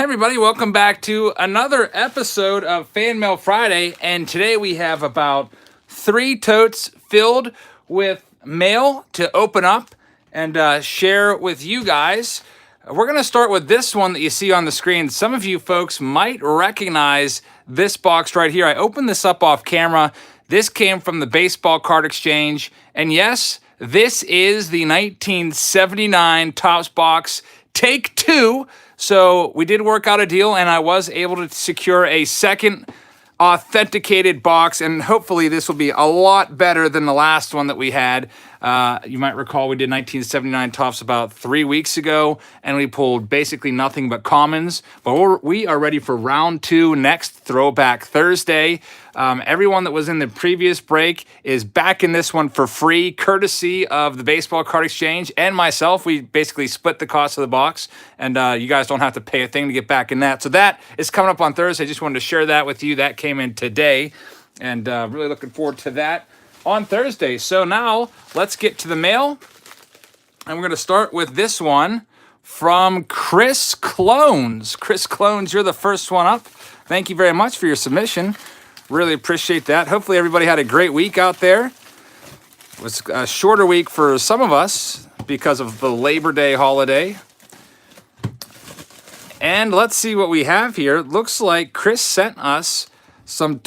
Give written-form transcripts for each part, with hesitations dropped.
Hey everybody, welcome back to another episode of Fan Mail Friday, and today we have about 3 totes filled with mail to open up and share with you guys. We're going to start with this one that you see on the screen. Some of you folks might recognize this box right here. I opened this up off camera. This came from the Baseball Card Exchange, and yes, this is the 1979 Topps box, take 2. So we did work out a deal, and I was able to secure a second authenticated box, and hopefully this will be a lot better than the last one that we had. You might recall we did 1979 Topps about 3 weeks ago, and we pulled basically nothing but commons. But we are ready for round 2 next Throwback Thursday. Everyone that was in the previous break is back in this one for free, courtesy of the Baseball Card Exchange and myself. We basically split the cost of the box, and you guys don't have to pay a thing to get back in that. So that is coming up on Thursday. I just wanted to share that with you. That came in today, and really looking forward to that on Thursday. So now let's get to the mail, and we're going to start with this one from Chris Clones. Chris Clones, you're the first one up. Thank you very much for your submission. Really appreciate that. Hopefully everybody had a great week out there. It was a shorter week for some of us because of the Labor Day holiday. And let's see what we have here. Looks like Chris sent us some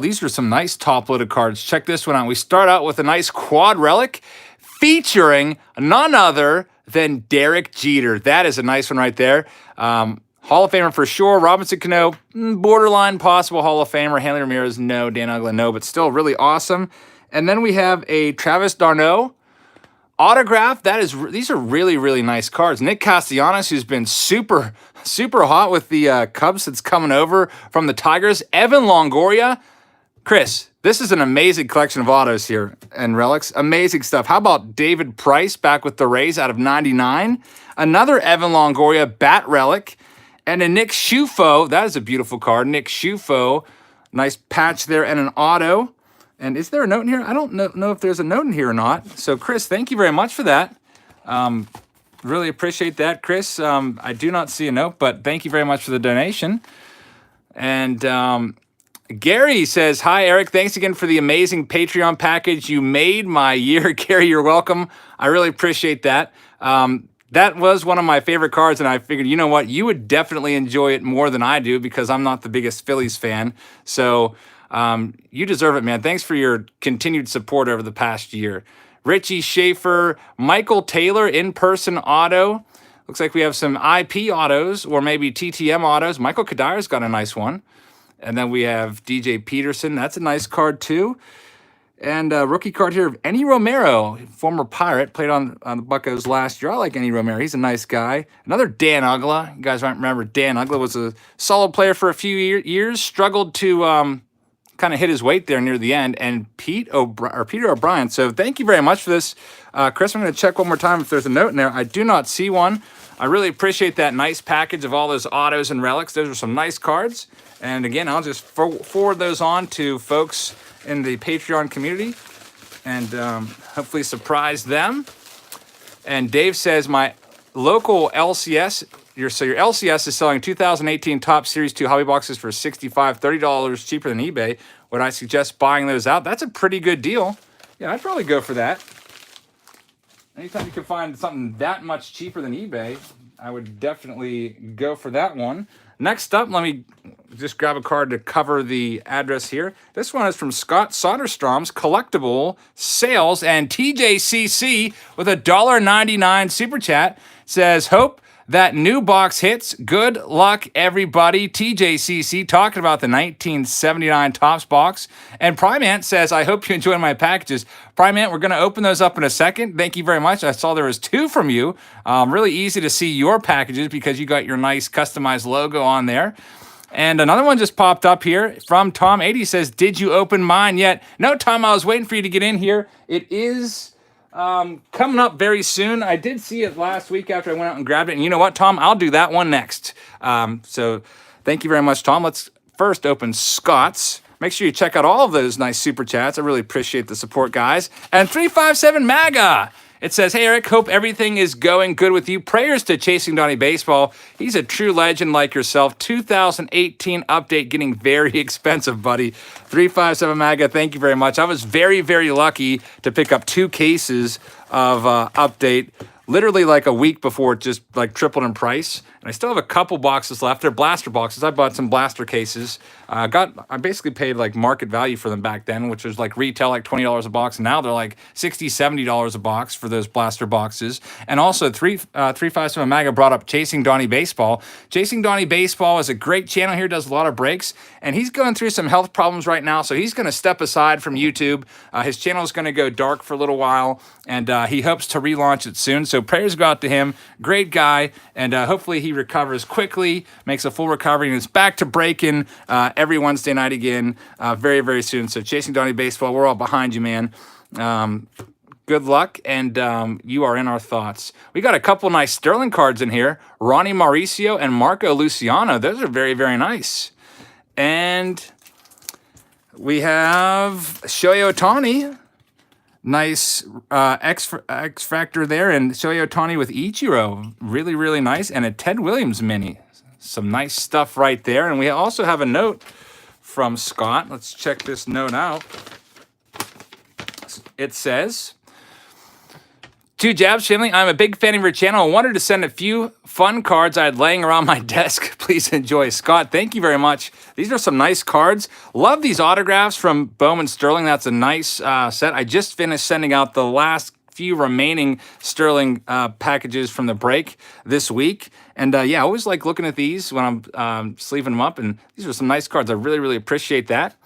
these are some nice top-loaded cards. Check this one out. We start out with a nice quad relic featuring none other than Derek Jeter. That is a nice one right there. Hall of Famer for sure. Robinson Cano, borderline possible Hall of Famer. Hanley Ramirez, no. Dan Uggla, no. But still really awesome. And then we have a Travis d'Arnaud autograph. These are really, really nice cards. Nick Castellanos, who's been super hot with the Cubs that's coming over from the Tigers. Evan Longoria. Chris, this is an amazing collection of autos here and relics. Amazing stuff. How about David Price back with the Rays out of 99? Another Evan Longoria bat relic. And a Nick Schufo. That is a beautiful card. Nick Schufo. Nice patch there and an auto. And is there a note in here? I don't know if there's a note in here or not. So, Chris, thank you very much for that. Really appreciate that, Chris. I do not see a note, but thank you very much for the donation. And Gary says, hi, Eric. Thanks again for the amazing Patreon package. You made my year. Gary, you're welcome. I really appreciate that. That was one of my favorite cards, and I figured, you know what? You would definitely enjoy it more than I do because I'm not the biggest Phillies fan. So you deserve it, man. Thanks for your continued support over the past year. Richie Schaefer, Michael Taylor, in-person auto. Looks like we have some IP autos or maybe TTM autos. Michael Kadyr's got a nice one. And then we have DJ Peterson. That's a nice card, too. And a rookie card here of Enny Romero, former Pirate, played on the Buccos last year. I like Enny Romero. He's a nice guy. Another Dan Uggla. You guys might remember Dan Uggla was a solid player for a few years. Struggled to kind of hit his weight there near the end. And Peter O'Brien. So thank you very much for this. Chris, I'm going to check one more time if there's a note in there. I do not see one. I really appreciate that nice package of all those autos and relics. Those are some nice cards. And again, I'll just forward those on to folks in the Patreon community and hopefully surprise them. And Dave says, my local LCS, your LCS is selling 2018 Topps Series 2 hobby boxes for $65, $30 cheaper than eBay. Would I suggest buying those out? That's a pretty good deal. Yeah, I'd probably go for that. Anytime you can find something that much cheaper than eBay, I would definitely go for that one. Next up, let me just grab a card to cover the address here. This one is from Scott Soderstrom's Collectible Sales, and TJCC with a $1.99 super chat says, hope that new box hits. Good luck, everybody. TJCC talking about the 1979 Topps box. And Primant says, I hope you enjoy my packages. Primant, we're going to open those up in a second. Thank you very much. I saw there was 2 from you. Really easy to see your packages because you got your nice customized logo on there. And another one just popped up here from Tom 80 says, did you open mine yet? No, Tom, I was waiting for you to get in here. It is coming up very soon. I did see it last week after I went out and grabbed it. And you know what, Tom? I'll do that one next. So thank you very much, Tom. Let's first open Scott's. Make sure you check out all of those nice super chats. I really appreciate the support, guys. And 357 MAGA It says, "Hey Eric, hope everything is going good with you. Prayers to Chasing Donnie Baseball. He's a true legend like yourself. 2018 update getting very expensive, buddy." 357 MAGA, thank you very much. I was very, very lucky to pick up 2 cases of update literally like a week before it just like tripled in price. And I still have a couple boxes left. They're blaster boxes. I bought some blaster cases. I basically paid like market value for them back then, which was like retail like $20 a box. And now they're like $60, $70 a box for those blaster boxes. And also 357 MAGA brought up Chasing Donnie Baseball. Chasing Donnie Baseball is a great channel here, does a lot of breaks. And he's going through some health problems right now. So he's going to step aside from YouTube. His channel is going to go dark for a little while. And he hopes to relaunch it soon. So prayers go out to him. Great guy. And hopefully he recovers quickly, makes a full recovery, and is back to breaking every Wednesday night again very, very soon. So Chasing Donnie Baseball, we're all behind you, man. Good luck, and you are in our thoughts. We got a couple nice Sterling cards in here. Ronnie Mauricio and Marco Luciano. Those are very, very nice. And we have Shohei Ohtani. Nice X Factor there, and Shohei Ohtani with Ichiro. Really, really nice. And a Ted Williams mini. Some nice stuff right there. And we also have a note from Scott. Let's check this note out. It says, "Two Jabs family, I'm a big fan of your channel. I wanted to send a few fun cards I had laying around my desk. Please enjoy." Scott, thank you very much. These are some nice cards. Love these autographs from Bowman Sterling. That's a nice set. I just finished sending out the last few remaining Sterling packages from the break this week. And yeah, I always like looking at these when I'm sleeving them up. And these are some nice cards. I really, really appreciate that.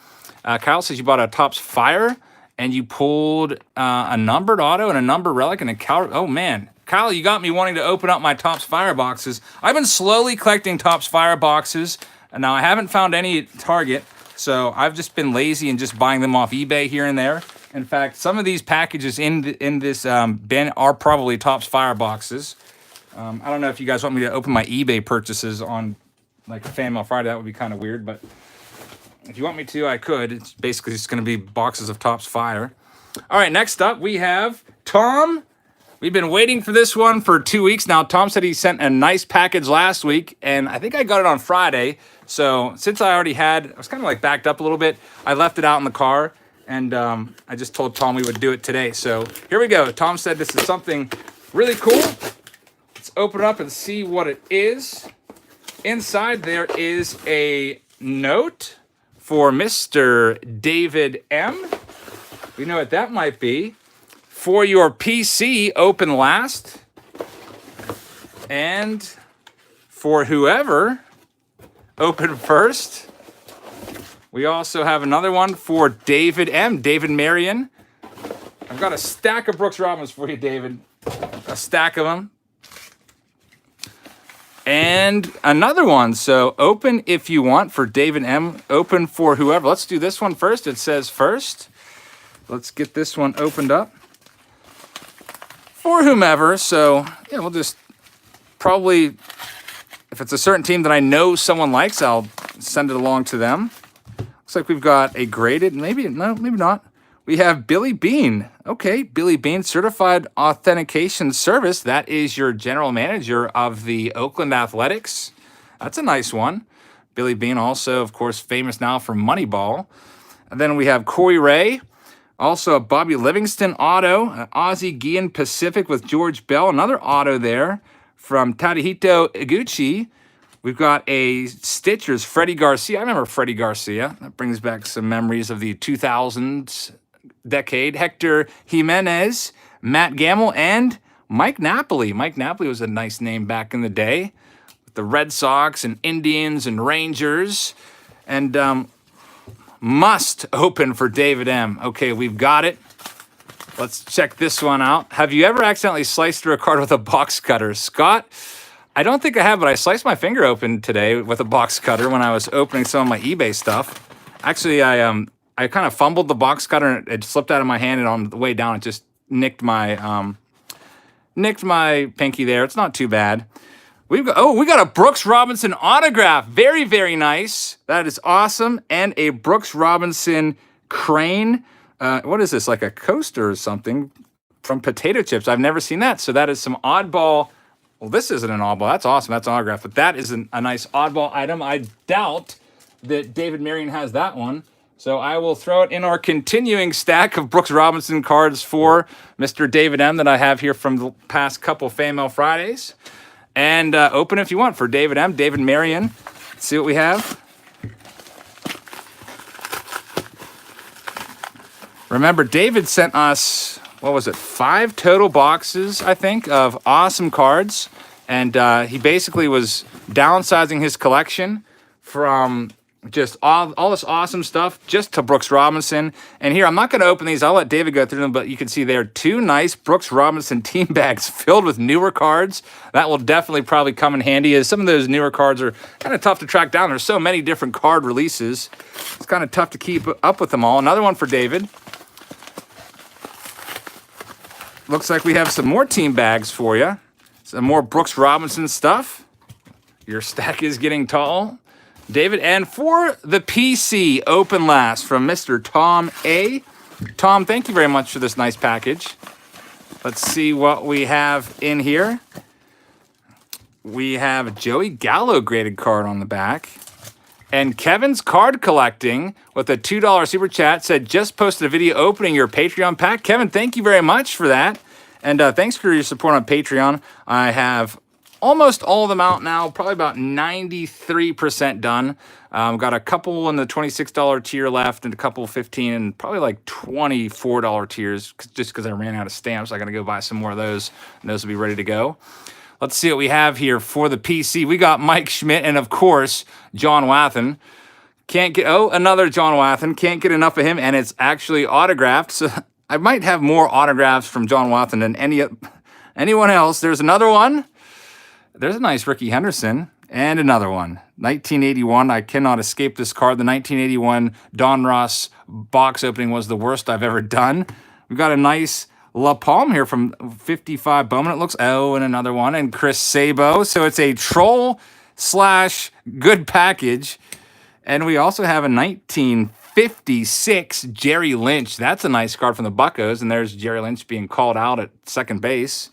Kyle says you bought a Topps Fire and you pulled a numbered auto and a numbered relic and a cow. Oh man, Kyle, you got me wanting to open up my Topps Fire boxes. I've been slowly collecting Topps Fire boxes. And now I haven't found any at Target, so I've just been lazy and just buying them off eBay here and there. In fact, some of these packages in this bin are probably Topps Fire boxes. I don't know if you guys want me to open my eBay purchases on like a Fan Mail Friday. That would be kind of weird, but if you want me to, I could. It's basically just going to be boxes of Topps Fire. All right, next up we have Tom. We've been waiting for this one for 2 weeks now. Tom said he sent a nice package last week, and I think I got it on Friday. So since I already had, I was kind of like backed up a little bit. I left it out in the car, and I just told Tom we would do it today. So here we go. Tom said this is something really cool. Let's open it up and see what it is. Inside there is a note for Mr. David M. We know what that might be. For your PC, open last. And for whoever, open first. We also have another one for David M. David Marion. I've got a stack of Brooks Robbins for you, David. A stack of them. And another one. So open if you want for David M. Open for whoever. Let's do this one first. It says first. Let's get this one opened up. For whomever. So yeah, we'll just probably, if it's a certain team that I know someone likes, I'll send it along to them. Looks like we've got a graded, maybe not. We have Billy Bean. Okay, Billy Bean, Certified Authentication Service. That is your general manager of the Oakland Athletics. That's a nice one. Billy Bean, also, of course, famous now for Moneyball. And then we have Corey Ray. Also, a Bobby Livingston auto, an Ozzie Guillen Pacific with George Bell. Another auto there from Tadahito Iguchi. We've got a Stitchers, Freddie Garcia. I remember Freddie Garcia. That brings back some memories of the 2000s decade. Hector Jimenez, Matt Gamble, and Mike Napoli. Mike Napoli was a nice name back in the day. With the Red Sox and Indians and Rangers. And must open for David M. Okay, we've got it. Let's check this one out. Have you ever accidentally sliced through a card with a box cutter? Scott, I don't think I have, but I sliced my finger open today with a box cutter when I was opening some of my eBay stuff. Actually, I kind of fumbled the box cutter and it slipped out of my hand, and on the way down it just nicked my pinky there. It's not too bad. We got a Brooks Robinson autograph. Very, very nice. That is awesome. And a Brooks Robinson crane. What is this, like a coaster or something? from Potato Chips. I've never seen that. So that is some oddball. Well, this isn't an oddball. That's awesome. That's an autograph. But that is a nice oddball item. I doubt that David Marion has that one. So I will throw it in our continuing stack of Brooks Robinson cards for Mr. David M. that I have here from the past couple Fan Mail Fridays. And open if you want for David M. David Marion. Let's see what we have. Remember, David sent us, what was it, 5 total boxes, I think, of awesome cards. And he basically was downsizing his collection from just all this awesome stuff just to Brooks Robinson. And here, I'm not going to open these. I'll let David go through them, but you can see there are 2 nice Brooks Robinson team bags filled with newer cards. That will definitely probably come in handy, as some of those newer cards are kind of tough to track down. There's so many different card releases. It's kind of tough to keep up with them all. Another one for David. Looks like we have some more team bags for you. Some more Brooks Robinson stuff. Your stack is getting tall, David. And for the PC, open last from Mr. Tom A. Tom, thank you very much for this nice package. Let's see what we have in here. We have Joey Gallo graded card on the back. And Kevin's card collecting with a $2 super chat said, just posted a video opening your Patreon pack. Kevin, thank you very much for that. And thanks for your support on Patreon. I have almost all of them out now, probably about 93% done. Got a couple in the $26 tier left and a couple 15 and probably like $24 tiers just because I ran out of stamps. I got to go buy some more of those, and those will be ready to go. Let's see what we have here for the PC. We got Mike Schmidt and, of course, John Wathen. Can't get, another John Wathen. Can't get enough of him, and it's actually autographed. So I might have more autographs from John Wathen than anyone else. There's another one. There's a nice Ricky Henderson. And another one. 1981. I cannot escape this card. The 1981 Don Ross box opening was the worst I've ever done. We've got a nice La Palme here from 55 Bowman. It looks, and another one. And Chris Sabo. So it's a troll / good package. And we also have a 1956 Jerry Lynch. That's a nice card from the Buccos. And there's Jerry Lynch being called out at second base.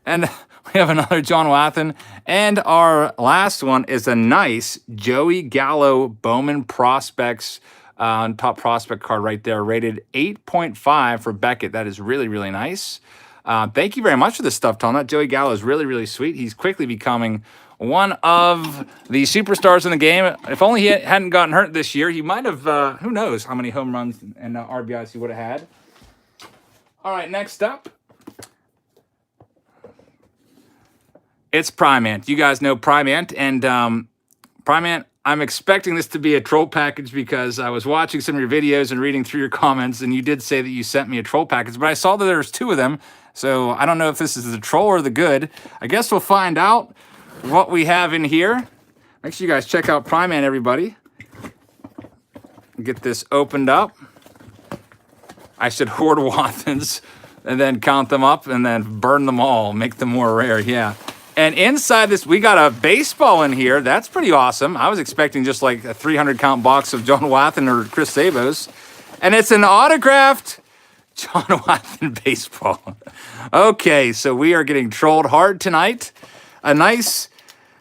And we have another John Wathen. And our last one is a nice Joey Gallo Bowman Prospects top prospect card right there, rated 8.5 for Beckett. That is really, really nice. Thank you very much for this stuff, Tom. That Joey Gallo is really, really sweet. He's quickly becoming one of the superstars in the game. If only he hadn't gotten hurt this year, he might have, who knows how many home runs and RBIs he would have had. All right, next up, it's Primant. You guys know Primant, and Primant, I'm expecting this to be a troll package because I was watching some of your videos and reading through your comments, and you did say that you sent me a troll package, but I saw that there's 2 of them, so I don't know if this is the troll or the good. I guess we'll find out what we have in here. Make sure you guys check out Primant, everybody. Get this opened up. I should hoard Wathens and then count them up and then burn them all, make them more rare, yeah. And inside this, we got a baseball in here. That's pretty awesome. I was expecting just like a 300 count box of John Wathen or Chris Sabos. And it's an autographed John Wathen baseball. Okay, so we are getting trolled hard tonight. A nice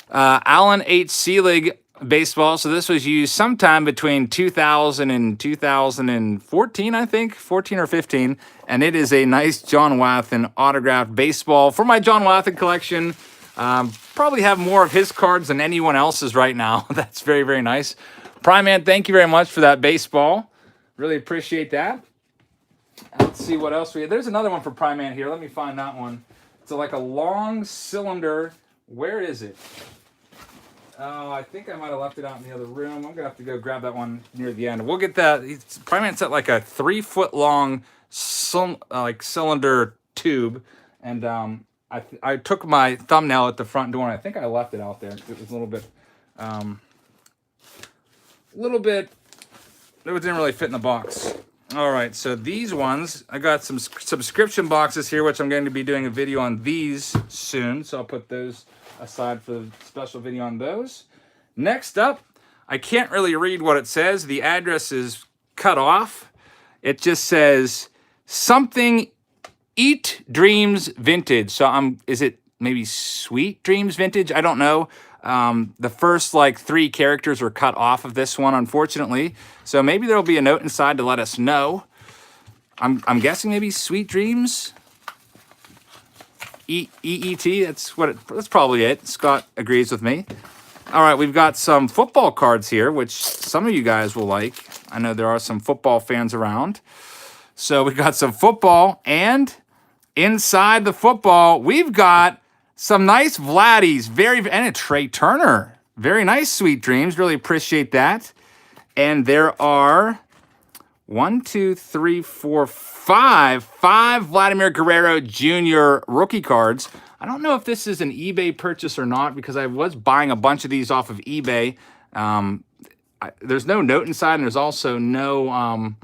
Allen H. Seelig baseball. So this was used sometime between 2000 and 2014, I think, 14 or 15. And it is a nice John Wathen autographed baseball for my John Wathen collection. Probably have more of his cards than anyone else's right now. That's very, very nice. Primant, thank you very much for that baseball. Really appreciate that. Let's see what else we have. There's another one for Primant here. Let me find that one. It's like a long cylinder. Where is it? Oh, I think I might have left it out in the other room. I'm going to have to go grab that one near the end. We'll get that. Primant's at like a 3-foot long cylinder tube. And I took my thumbnail at the front door, and I think I left it out there. It was a little bit, it didn't really fit in the box. All right, so these ones, I got some subscription boxes here, which I'm going to be doing a video on these soon. So I'll put those aside for the special video on those. Next up, I can't really read what it says. The address is cut off. It just says something Eat Dreams Vintage. So is it maybe Sweet Dreams Vintage? I don't know. The first like 3 characters were cut off of this one, unfortunately. So maybe there'll be a note inside to let us know. I'm guessing maybe Sweet Dreams. EET, that's probably it. Scott agrees with me. All right, we've got some football cards here, which some of you guys will like. I know there are some football fans around. So we've got some football, and inside the football, we've got some nice Vladdies, and a Trey Turner. Very nice, Sweet Dreams. Really appreciate that. And there are 5 Vladimir Guerrero Jr. rookie cards. I don't know if this is an eBay purchase or not, because I was buying a bunch of these off of eBay. There's no note inside, and there's also no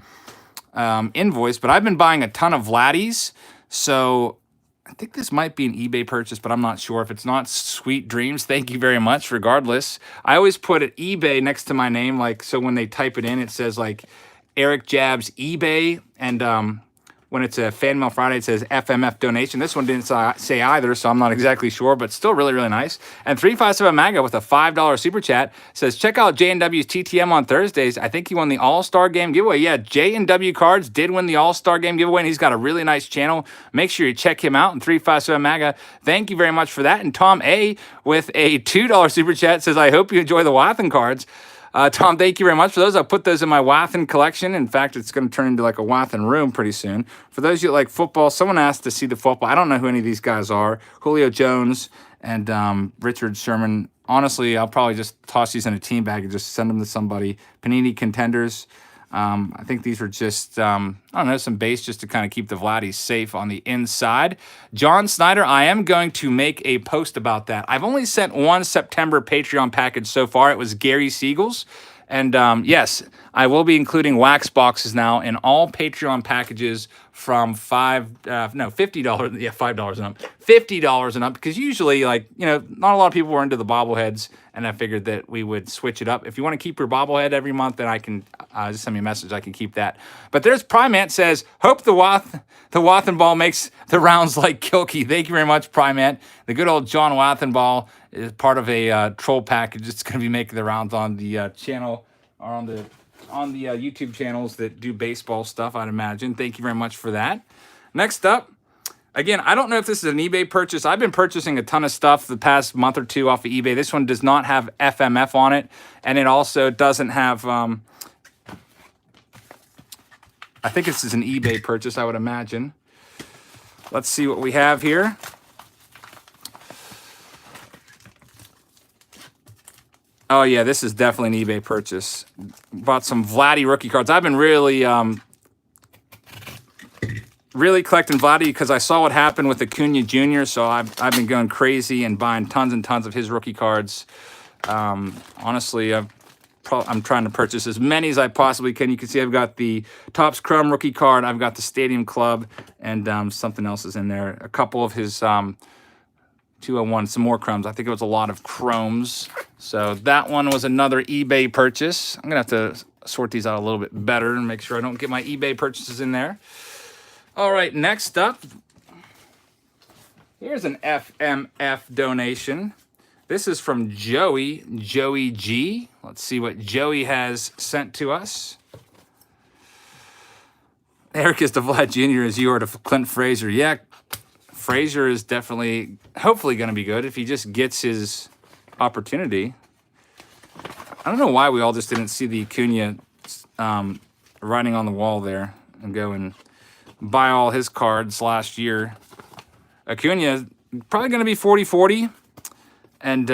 invoice, but I've been buying a ton of Vladdies, so I think this might be an eBay purchase, but I'm not sure. If it's not, Sweet Dreams, thank you very much. Regardless, I always put an eBay next to my name, like, so when they type it in, it says like Eric Jabs eBay, and when it's a Fan Mail Friday, it says FMF donation. This one didn't say either, so I'm not exactly sure, but still really, really nice. And 357 MAGA with a $5 super chat says, check out J&W's TTM on Thursdays. I think he won the All-Star Game giveaway. Yeah, J&W Cards did win the All-Star Game giveaway, and he's got a really nice channel. Make sure you check him out. And 357 MAGA, thank you very much for that. And Tom A with a $2 super chat says, I hope you enjoy the Wathen cards. Tom, thank you very much for those. I'll put those in my Wathen collection. In fact, it's going to turn into like a Wathen room pretty soon. For those of you that like football, someone asked to see the football. I don't know who any of these guys are. Julio Jones and Richard Sherman. Honestly, I'll probably just toss these in a team bag and just send them to somebody. Panini Contenders. I think these are just, I don't know, some base just to kind of keep the Vladdies safe on the inside. John Snyder, I am going to make a post about that. I've only sent one September Patreon package so far. It was Gary Siegel's. And yes, I will be including wax boxes now in all Patreon packages from $50, yeah, $5 and up, $50 and up, because usually, like, you know, not a lot of people were into the bobbleheads, and I figured that we would switch it up. If you want to keep your bobblehead every month, then I can just send me a message. I can keep that. But there's Primant says, hope the Wathen ball makes the rounds like Kilkey. Thank you very much, Primant. The good old John Wathen ball is part of a troll package. It's going to be making the rounds on the channel, or on the YouTube channels that do baseball stuff, I'd imagine. Thank you very much for that. Next up, again, I don't know if this is an eBay purchase. I've been purchasing a ton of stuff the past month or two off of eBay. This one does not have FMF on it, and it also doesn't have, I think this is an eBay purchase, I would imagine. Let's see what we have here. Oh, yeah, this is definitely an eBay purchase. Bought some Vladdy rookie cards. I've been really collecting Vladdy because I saw what happened with Acuna Jr., so I've been going crazy and buying tons and tons of his rookie cards. Honestly, I'm trying to purchase as many as I possibly can. You can see I've got the Topps Chrome rookie card. I've got the Stadium Club, and something else is in there. A couple of his 201, some more chromes. I think it was a lot of chromes. So that one was another eBay purchase. I'm going to have to sort these out a little bit better and make sure I don't get my eBay purchases in there. All right, next up, here's an FMF donation. This is from Joey G. Let's see what Joey has sent to us. Eric is to Vlad Jr. as you are to Clint Frazier. Yeah, Frazier is definitely, hopefully going to be good if he just gets his opportunity. I don't know why we all just didn't see the Acuna writing on the wall there and go and buy all his cards last year. Acuna probably going to be 40-40, and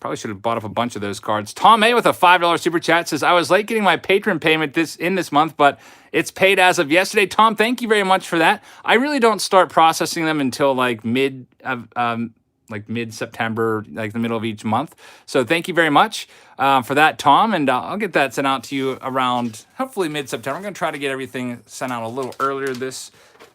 probably should have bought up a bunch of those cards. Tom A with a $5 super chat says, I was late getting my patron payment this month, but it's paid as of yesterday. Tom, thank you very much for that. I really don't start processing them until like mid-September, like the middle of each month. So thank you very much for that, Tom, and I'll get that sent out to you around hopefully mid-September. I'm going to try to get everything sent out a little earlier this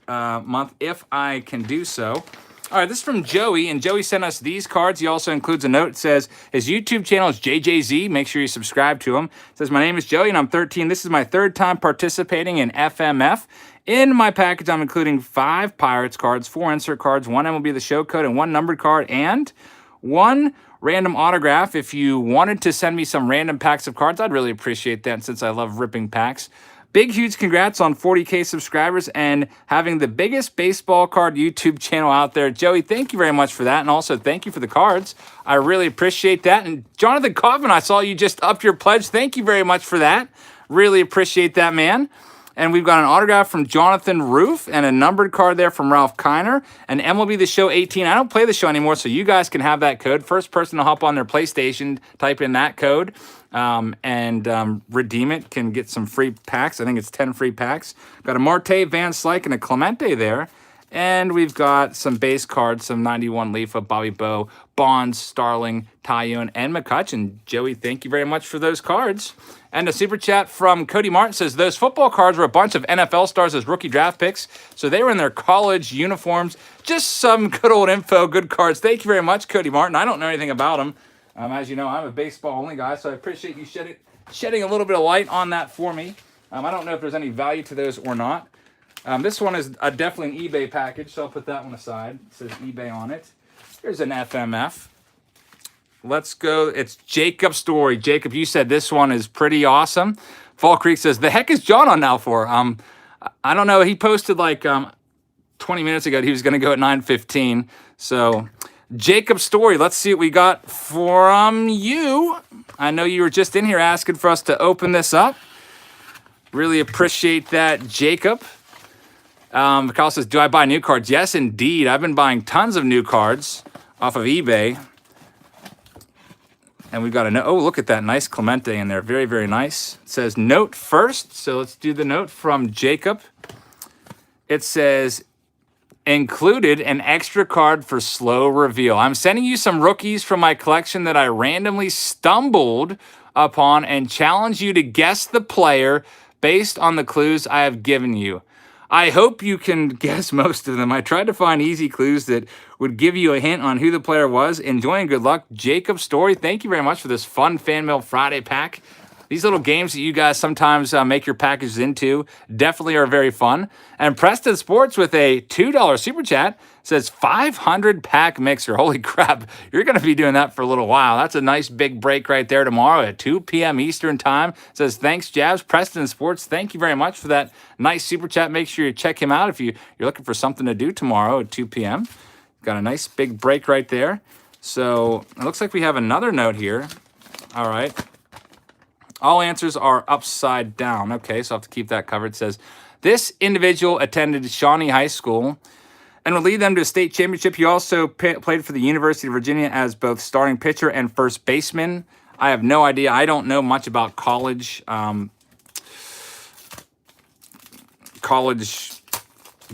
month if I can do so. All right, this is from Joey, and Joey sent us these cards. He also includes a note that says his YouTube channel is JJZ. Make sure you subscribe to him. It says, my name is Joey, and I'm 13. This is my third time participating in FMF. In my package, I'm including 5 Pirates cards, 4 insert cards, 1 MLB The Show code, and 1 numbered card, and 1 random autograph. If you wanted to send me some random packs of cards, I'd really appreciate that since I love ripping packs. Big, huge congrats on 40K subscribers and having the biggest baseball card YouTube channel out there. Joey, thank you very much for that. And also, thank you for the cards. I really appreciate that. And Jonathan Kaufman, I saw you just up your pledge. Thank you very much for that. Really appreciate that, man. And we've got an autograph from Jonathan Ruth and a numbered card there from Ralph Kiner. And MLB The Show 18. I don't play the show anymore, so you guys can have that code. First person to hop on their PlayStation, type in that code. And redeem it, can get some free packs. I think it's 10 free packs. Got a Marte, Van Slyke, and a Clemente there. And we've got some base cards, some 91 Leafa, Bobby Bowe, Bonds, Starling, Taillon, and McCutchen. Joey, thank you very much for those cards. And a super chat from Cody Martin says, those football cards were a bunch of NFL stars as rookie draft picks, so they were in their college uniforms. Just some good old info, good cards. Thank you very much, Cody Martin. I don't know anything about them. As you know, I'm a baseball-only guy, so I appreciate you shedding a little bit of light on that for me. I don't know if there's any value to those or not. This one is definitely an eBay package, so I'll put that one aside. It says eBay on it. Here's an FMF. Let's go. It's Jacob Story. Jacob, you said this one is pretty awesome. Fall Creek says, the heck is John on now for? I don't know. He posted like 20 minutes ago that he was going to go at 9:15, so... Jacob Story, let's see what we got from you. I know you were just in here asking for us to open this up. Really appreciate that, Jacob. Kyle says, do I buy new cards? Yes, indeed. I've been buying tons of new cards off of eBay. And we've got a note. Oh, look at that nice Clemente in there. Very, very nice. It says note first. So let's do the note from Jacob. It says, included an extra card for slow reveal. I'm sending you some rookies from my collection that I randomly stumbled upon and challenge you to guess the player based on the clues I have given you. I hope you can guess most of them. I tried to find easy clues that would give you a hint on who the player was. Enjoy and good luck, Jacob Story. Thank you very much for this fun Fan Mail Friday pack. These little games that you guys sometimes make your packages into definitely are very fun. And Preston Sports with a $2 super chat says 500 pack mixer. Holy crap, you're going to be doing that for a little while. That's a nice big break right there tomorrow at 2 p.m. Eastern time. Says, thanks, Jabs. Preston Sports, thank you very much for that nice super chat. Make sure you check him out if you're looking for something to do tomorrow at 2 p.m. Got a nice big break right there. So it looks like we have another note here. All right. All answers are upside down. Okay, so I'll have to keep that covered. It says, this individual attended Shawnee High School and will lead them to a state championship. He also played for the University of Virginia as both starting pitcher and first baseman. I have no idea. I don't know much about college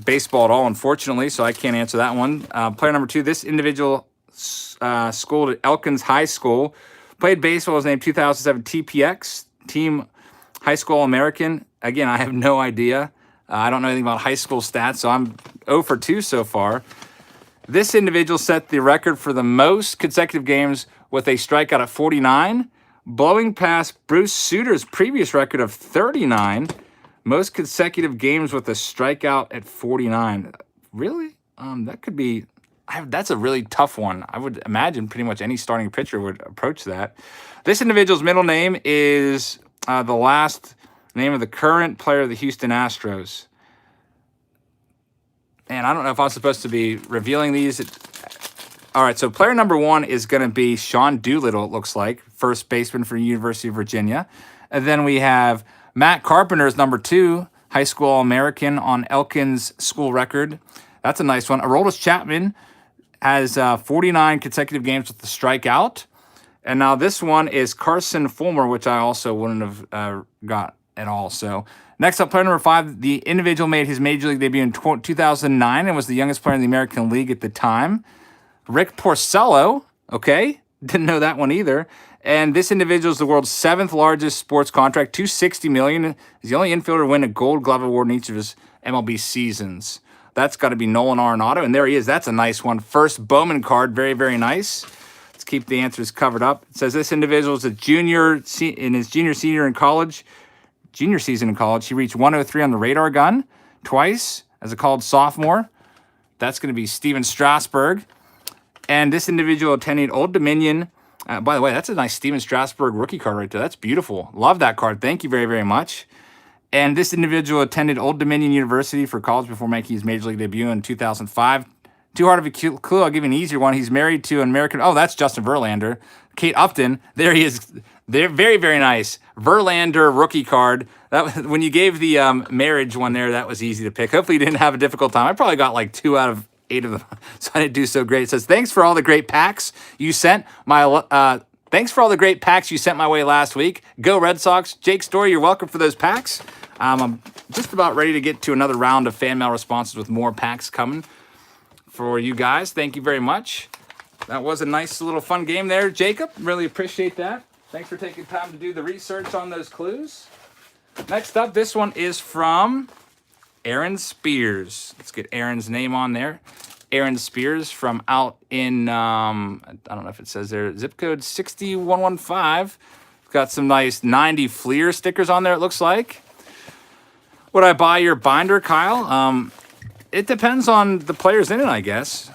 baseball at all, unfortunately, so I can't answer that one. Player number 2, this individual schooled at Elkins High School. Played baseball, was named 2007 TPX, Team High School All-American. Again, I have no idea. I don't know anything about high school stats, so I'm 0 for 2 so far. This individual set the record for the most consecutive games with a strikeout at 49, blowing past Bruce Suter's previous record of 39, most consecutive games with a strikeout at 49. Really? That could be... that's a really tough one. I would imagine pretty much any starting pitcher would approach that. This individual's middle name is the last name of the current player of the Houston Astros. And I don't know if I'm supposed to be revealing these. All right, so player number 1 is going to be Sean Doolittle, it looks like, first baseman for University of Virginia. And then we have Matt Carpenter is number 2, high school All-American on Elkins school record. That's a nice one. Aroldis Chapman has 49 consecutive games with the strikeout. And now this one is Carson Fulmer, which I also wouldn't have got at all. So next up, player number 5, the individual made his major league debut in 2009 and was the youngest player in the American League at the time. Rick Porcello, okay, didn't know that one either. And this individual is the world's 7th largest sports contract, $260 million. He's the only infielder to win a Gold Glove award in each of his MLB seasons. That's got to be Nolan Arenado. And there he is. That's a nice one. First Bowman card. Very, very nice. Let's keep the answers covered up. It says this individual is a junior in his junior season in college. He reached 103 on the radar gun twice as a college sophomore. That's going to be Steven Strasburg. And this individual attended Old Dominion. By the way, that's a nice Steven Strasburg rookie card right there. That's beautiful. Love that card. Thank you very, very much. And this individual attended Old Dominion University for college before making his major league debut in 2005. Too hard of a clue. I'll give you an easier one. He's married to an American. Oh, that's Justin Verlander. Kate Upton. There he is. They're very, very nice. Verlander rookie card. That when you gave the marriage one there, that was easy to pick. Hopefully you didn't have a difficult time. I probably got like 2 out of 8 of them, so I didn't do so great. It says, thanks for all the great packs you sent my way last week. Go Red Sox. Jake Story, you're welcome for those packs. I'm just about ready to get to another round of fan mail responses with more packs coming for you guys. Thank you very much. That was a nice little fun game there, Jacob. Really appreciate that. Thanks for taking time to do the research on those clues. Next up, this one is from Aaron Spears. Let's get Aaron's name on there. Aaron Spears from out in, I don't know if it says there, zip code 6115. Got some nice 90 Fleer stickers on there, it looks like. Would I buy your binder, Kyle? It depends on the players in it, I guess.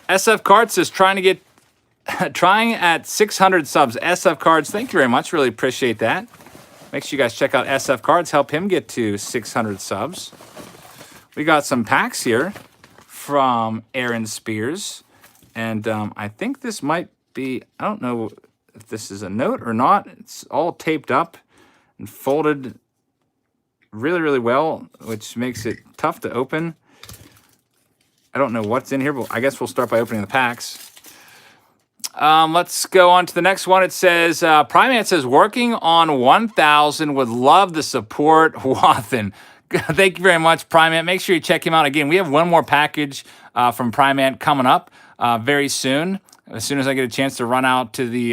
SF Cards is trying at 600 subs. SF Cards, thank you very much. Really appreciate that. Make sure you guys check out SF Cards. Help him get to 600 subs. We got some packs here from Aaron Spears. And I think this might be, I don't know if this is a note or not. It's all taped up and folded really, really well, which makes it tough to open. I don't know what's in here, but I guess we'll start by opening the packs. Let's go on to the next one. It says, Primate says, working on 1,000, would love the support. Wathan. Thank you very much, Primate. Make sure you check him out. Again, we have one more package from Primate coming up very soon. As soon as I get a chance to run out to the,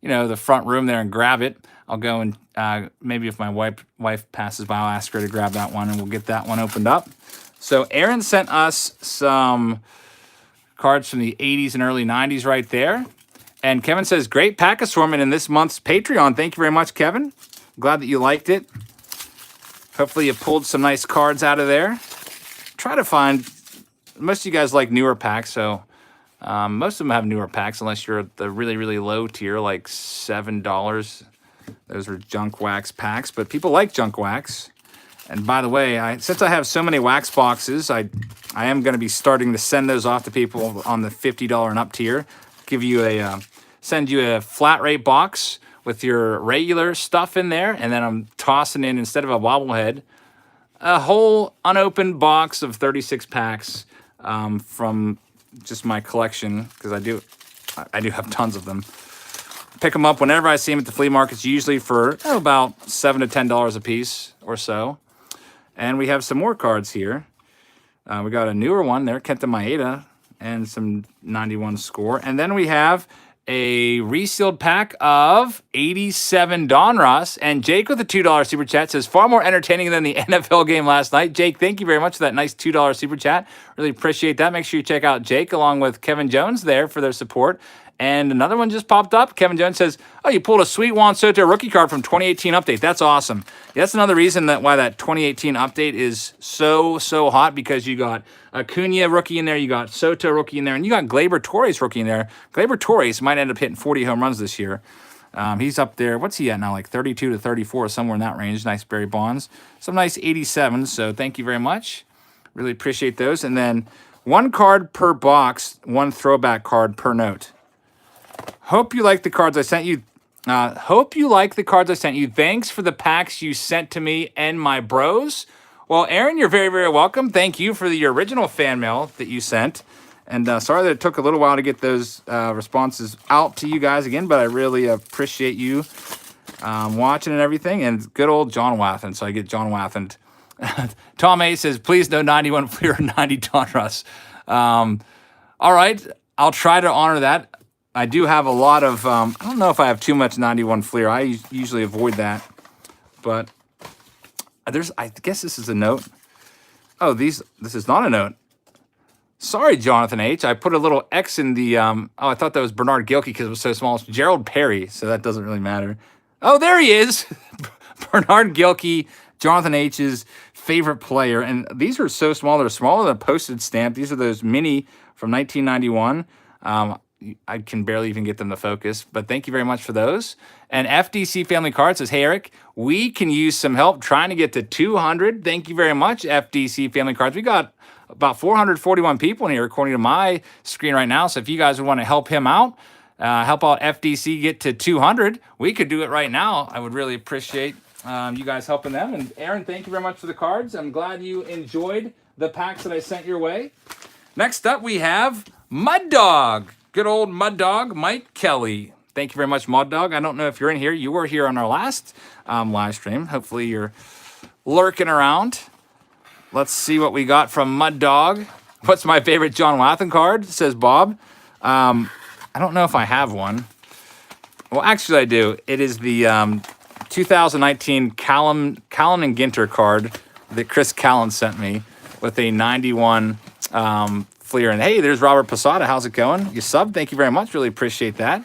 the front room there and grab it, I'll go and maybe if my wife passes by, I'll ask her to grab that one and we'll get that one opened up. So Aaron sent us some cards from the 80s and early 90s right there. And Kevin says, great pack assortment in this month's Patreon. Thank you very much, Kevin. Glad that you liked it. Hopefully you pulled some nice cards out of there. Try to find, most of you guys like newer packs, so most of them have newer packs unless you're at the really, really low tier, like $7. Those are junk wax packs, but people like junk wax. And by the way, since I have so many wax boxes, I am going to be starting to send those off to people on the $50 and up tier. Send you a flat rate box with your regular stuff in there, and then I'm tossing in, instead of a bobblehead, a whole unopened box of 36 packs from just my collection, because I do have tons of them. Pick them up whenever I see them at the flea markets, usually for about $7 to $10 a piece or so. And we have some more cards here. We got a newer one there, Kenta Maeda, and some 91 score. And then we have a resealed pack of 87 Donruss. And Jake with a $2 super chat says, far more entertaining than the NFL game last night. Jake, thank you very much for that nice $2 super chat. Really appreciate that. Make sure you check out Jake along with Kevin Jones there for their support. And another one just popped up. Kevin Jones says, oh, you pulled a sweet Juan Soto rookie card from 2018 update. That's awesome. Yeah, that's another reason why that 2018 update is so hot, because you got Acuna rookie in there, you got Soto rookie in there, and you got Gleyber Torres rookie in there. Gleyber Torres might end up hitting 40 home runs this year. He's up there. What's he at now? Like 32 to 34, somewhere in that range. Nice Barry Bonds. Some nice 87s, so thank you very much. Really appreciate those. And then one card per box, one throwback card per note. Hope you like the cards I sent you. Thanks for the packs you sent to me and my bros. Well, Aaron, you're very, very welcome. Thank you for your original fan mail that you sent. And sorry that it took a little while to get those responses out to you guys again, but I really appreciate you watching and everything. And good old John Wathan. So I get John Wathan. Tom A says, please no 91 Fleer or 90 Donruss. All right, I'll try to honor that. I do have a lot of, I don't know if I have too much 91 Fleer. I usually avoid that. But I guess this is a note. Oh, this is not a note. Sorry, Jonathan H. I put a little X in the, oh, I thought that was Bernard Gilkey because it was so small. It's Gerald Perry, so that doesn't really matter. Oh, there he is. Bernard Gilkey, Jonathan H.'s favorite player. And these are so small. They're smaller than a postage stamp. These are those mini from 1991. I can barely even get them to focus, but thank you very much for those. And FDC Family Card says, hey, Eric, we can use some help trying to get to 200. Thank you very much, FDC Family Cards. We got about 441 people in here according to my screen right now. So if you guys would want to help him out, help out FDC get to 200, we could do it right now. I would really appreciate you guys helping them. And Aaron, thank you very much for the cards. I'm glad you enjoyed the packs that I sent your way. Next up, we have Mud Dog. Good old Mud Dog, Mike Kelly. Thank you very much, Mud Dog. I don't know if you're in here. You were here on our last live stream. Hopefully you're lurking around. Let's see what we got from Mud Dog. What's my favorite John Wathen card? Says Bob. I don't know if I have one. Well, actually I do. It is the 2019 Callan and Ginter card that Chris Callan sent me with a 91 Fleer. And hey, there's Robert Posada. How's it going? You sub. Thank you very much. Really appreciate that.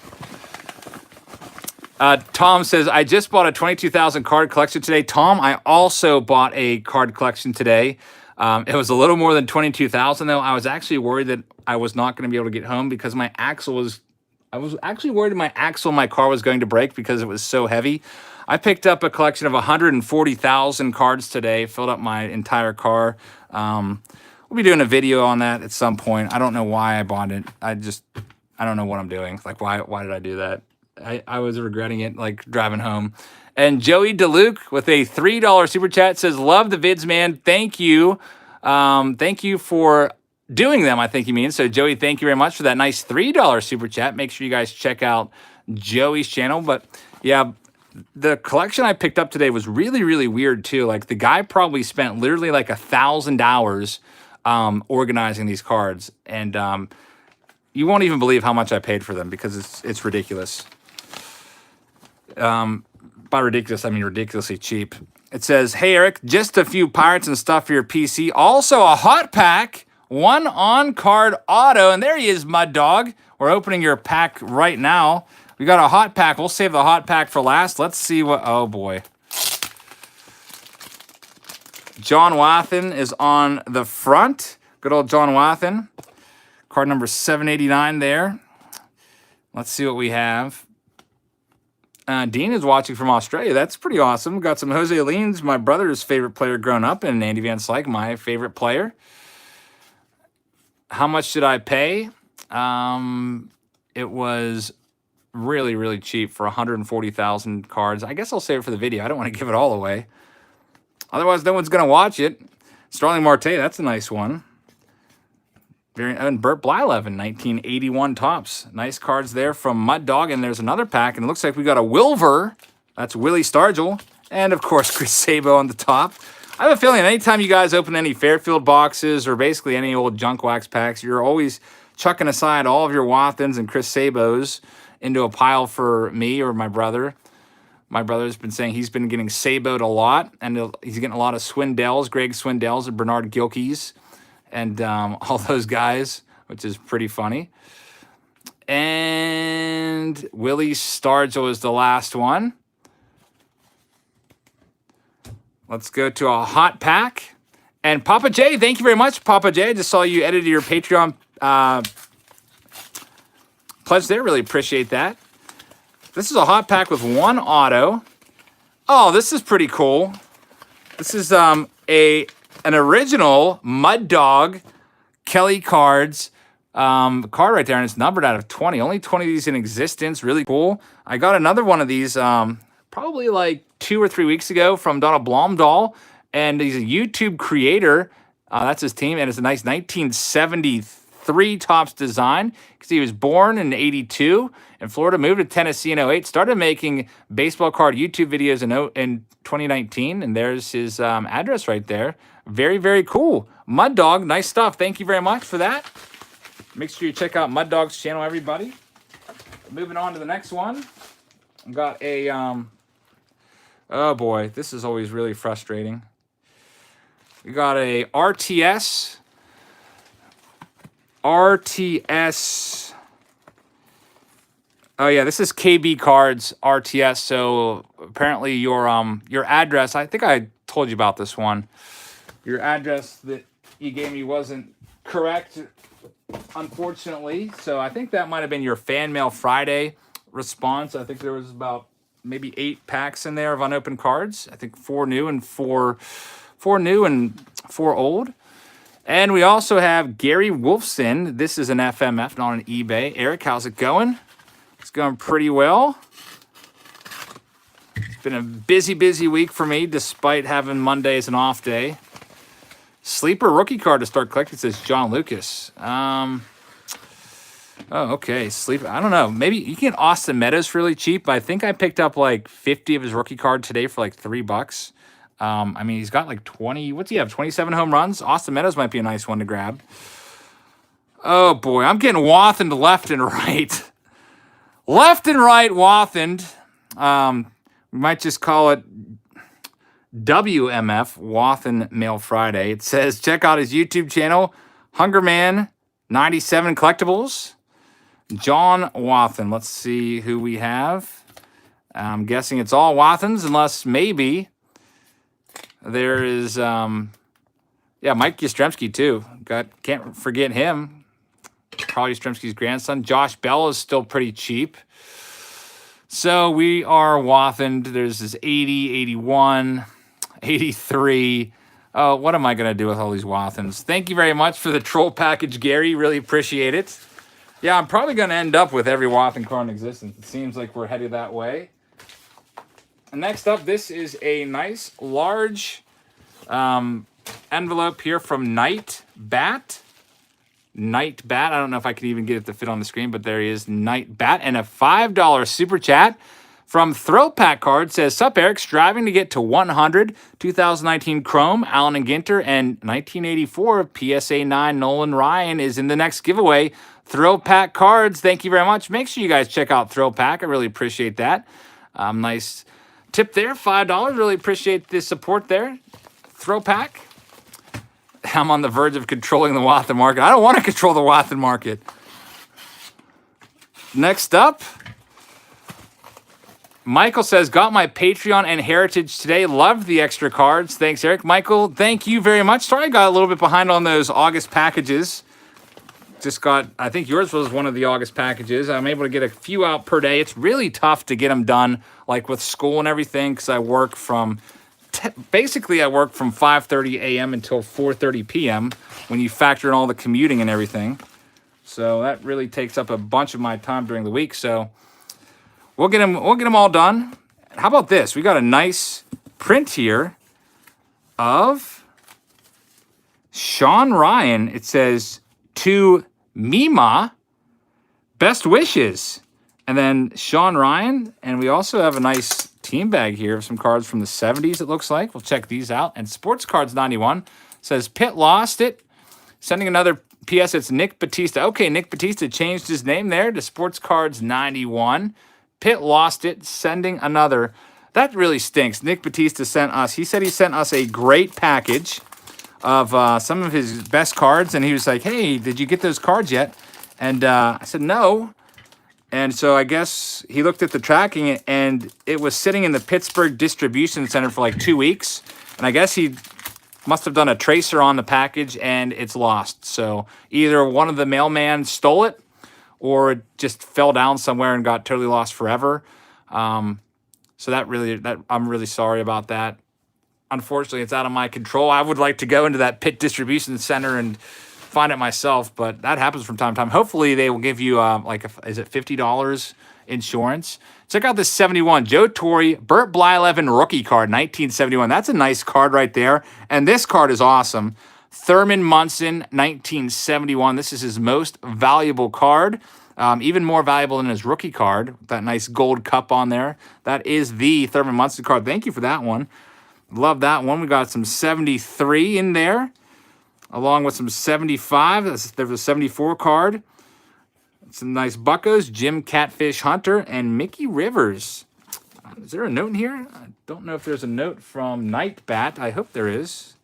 Tom says, I just bought a 22,000 card collection today. Tom, I also bought a card collection today. It was a little more than 22,000 though. I was actually worried that I was not going to be able to get home because my axle was, I was actually worried my axle in my car was going to break because it was so heavy. I picked up a collection of 140,000 cards today, filled up my entire car. We'll be doing a video on that at some point. I don't know why I bought it. I don't know what I'm doing. Like, why did I do that? I was regretting it, like, driving home. And Joey DeLuke with a $3 super chat says, love the vids, man. Thank you. Thank you for doing them, I think you mean. So, Joey, thank you very much for that nice $3 super chat. Make sure you guys check out Joey's channel. But, yeah, the collection I picked up today was really, really weird, too. Like, the guy probably spent literally, like, 1,000 hours organizing these cards. And you won't even believe how much I paid for them because it's ridiculous. By ridiculous, I mean ridiculously cheap. It says, hey, Eric, just a few pirates and stuff for your PC. Also a hot pack, one on-card auto. And there he is, Mud Dog. We're opening your pack right now. We got a hot pack. We'll save the hot pack for last. Let's see what, oh boy. John Wathen is on the front. Good old John Wathen. Card number 789 there. Let's see what we have. Dean is watching from Australia. That's pretty awesome. Got some Jose Alins, my brother's favorite player growing up, and Andy Van Slyke, my favorite player. How much did I pay? It was really, really cheap for 140,000 cards. I guess I'll save it for the video. I don't want to give it all away. Otherwise, no one's going to watch it. Starling Marte, that's a nice one. And Bert Blyleven, 1981 tops. Nice cards there from Mud Dog. And there's another pack. And it looks like we got a Wilver. That's Willie Stargell. And, of course, Chris Sabo on the top. I have a feeling anytime you guys open any Fairfield boxes or basically any old junk wax packs, you're always chucking aside all of your Wathens and Chris Sabos into a pile for me or my brother. My brother's been saying he's been getting Saboed a lot. And he's getting a lot of Swindells, Greg Swindells and Bernard Gilkeys. And all those guys, which is pretty funny. And Willie Stargell is the last one. Let's go to a hot pack. And Papa J, thank you very much, Papa J. I just saw you edited your Patreon pledge there. Really appreciate that. This is a hot pack with one auto. Oh, this is pretty cool. This is an original Mud Dog Kelly cards card right there, and it's numbered out of 20. Only 20 of these in existence. Really cool. I got another one of these probably like 2 or 3 weeks ago from Donald Blomdahl, and he's a YouTube creator. That's his team, and it's a nice 1973 tops design because he was born in 82 in Florida, moved to Tennessee in 08, started making baseball card YouTube videos in 2019, and there's his address right there. Very, very cool. Mud Dog, nice stuff. Thank you very much for that. Make sure you check out Mud Dog's channel, everybody. Moving on to the next one. Got a, oh boy, this is always really frustrating. We got a RTS. RTS. Oh yeah, this is KB Cards RTS. So apparently your address, I think I told you about this one. Your address that you gave me wasn't correct, unfortunately. So I think that might have been your Fan Mail Friday response. I think there was about maybe 8 packs in there of unopened cards. I think 4 new and 4 old. And we also have Gary Wolfson. This is an FMF, not an eBay. Eric, how's it going? It's going pretty well. It's been a busy week for me, despite having Monday as an off day. Sleeper rookie card to start collecting, says John Lucas. Oh, okay. Sleeper. I don't know. Maybe you can get Austin Meadows really cheap, but I think I picked up like 50 of his rookie card today for like $3. I mean, he's got like 20. What's he have? 27 home runs. We might be a nice one to grab. Oh boy, I'm getting Wathened left and right. Left and right, Wathened. We might just call it WMF, Wathen Mail Friday. It says, check out his YouTube channel, Hungerman97 Collectibles. John Wathen. Let's see who we have. I'm guessing it's all Wathens, unless maybe there is, Mike Yastrzemski too. Can't forget him. Probably Yastrzemski's grandson. Josh Bell is still pretty cheap. So we are Wathened. There's this 80, 81, 83. Oh, what am I going to do with all these Wathens? Thank you very much for the troll package, Gary. Really appreciate it. Yeah, I'm probably going to end up with every Wathen card in existence. It seems like we're headed that way. And next up, this is a nice large envelope here from Night Bat. Night Bat. I don't know if I can even get it to fit on the screen, but there he is, Night Bat. And a $5 super chat from Throw Pack Card says, sup, Eric, striving to get to 100. 2019 Chrome, Allen and Ginter, and 1984 PSA 9 Nolan Ryan is in the next giveaway. Throw Pack Cards, thank you very much. Make sure you guys check out Throw Pack. I really appreciate that. Nice tip there, $5. Really appreciate the support there. Throw Pack. I'm on the verge of controlling the Wathen market. I don't want to control the Wathen market. Next up, Michael says, got my Patreon and Heritage today. Loved the extra cards. Thanks, Eric. Michael, thank you very much. Sorry I got a little bit behind on those August packages. I think yours was one of the August packages. I'm able to get a few out per day. It's really tough to get them done, like with school and everything, because I work from... Basically, I work from 5:30 a.m. until 4:30 p.m. when you factor in all the commuting and everything. So that really takes up a bunch of my time during the week. So we'll get them all done. How about this? We got a nice print here of Sean Ryan. It says, to Mima, best wishes. And then Sean Ryan. And we also have a nice team bag here of some cards from the 70s, it looks like. We'll check these out. And Sports Cards 91 says, Pitt lost it. Sending another PS, it's Nick Batista. Okay, Nick Batista changed his name there to Sports Cards 91. Pitt lost it. Sending another. That really stinks. Nick Batista sent us, he said he sent us a great package of some of his best cards. And he was like, hey, did you get those cards yet? And I said, no. And so I guess he looked at the tracking, and it was sitting in the Pittsburgh distribution center for like 2 weeks. And I guess he must have done a tracer on the package, and it's lost. So either one of the mailman stole it, or it just fell down somewhere and got totally lost forever. So I'm really sorry about that. Unfortunately, it's out of my control. I would like to go into that Pitt distribution center and find it myself, but that happens from time to time. Hopefully they will give you is it $50 insurance? Check out this 71 Joe Torre Burt Blyleven rookie card, 1971. That's a nice card right there, and this card is awesome. Thurman Munson, 1971. This is his most valuable card, even more valuable than his rookie card. That nice gold cup on there. That is the Thurman Munson card. Thank you for that one. Love that one. We got some 73 in there, along with some 75. There's a 74 card. Some nice buckos. Jim Catfish Hunter and Mickey Rivers. Is there a note in here? I don't know if there's a note from Night Bat. I hope there is.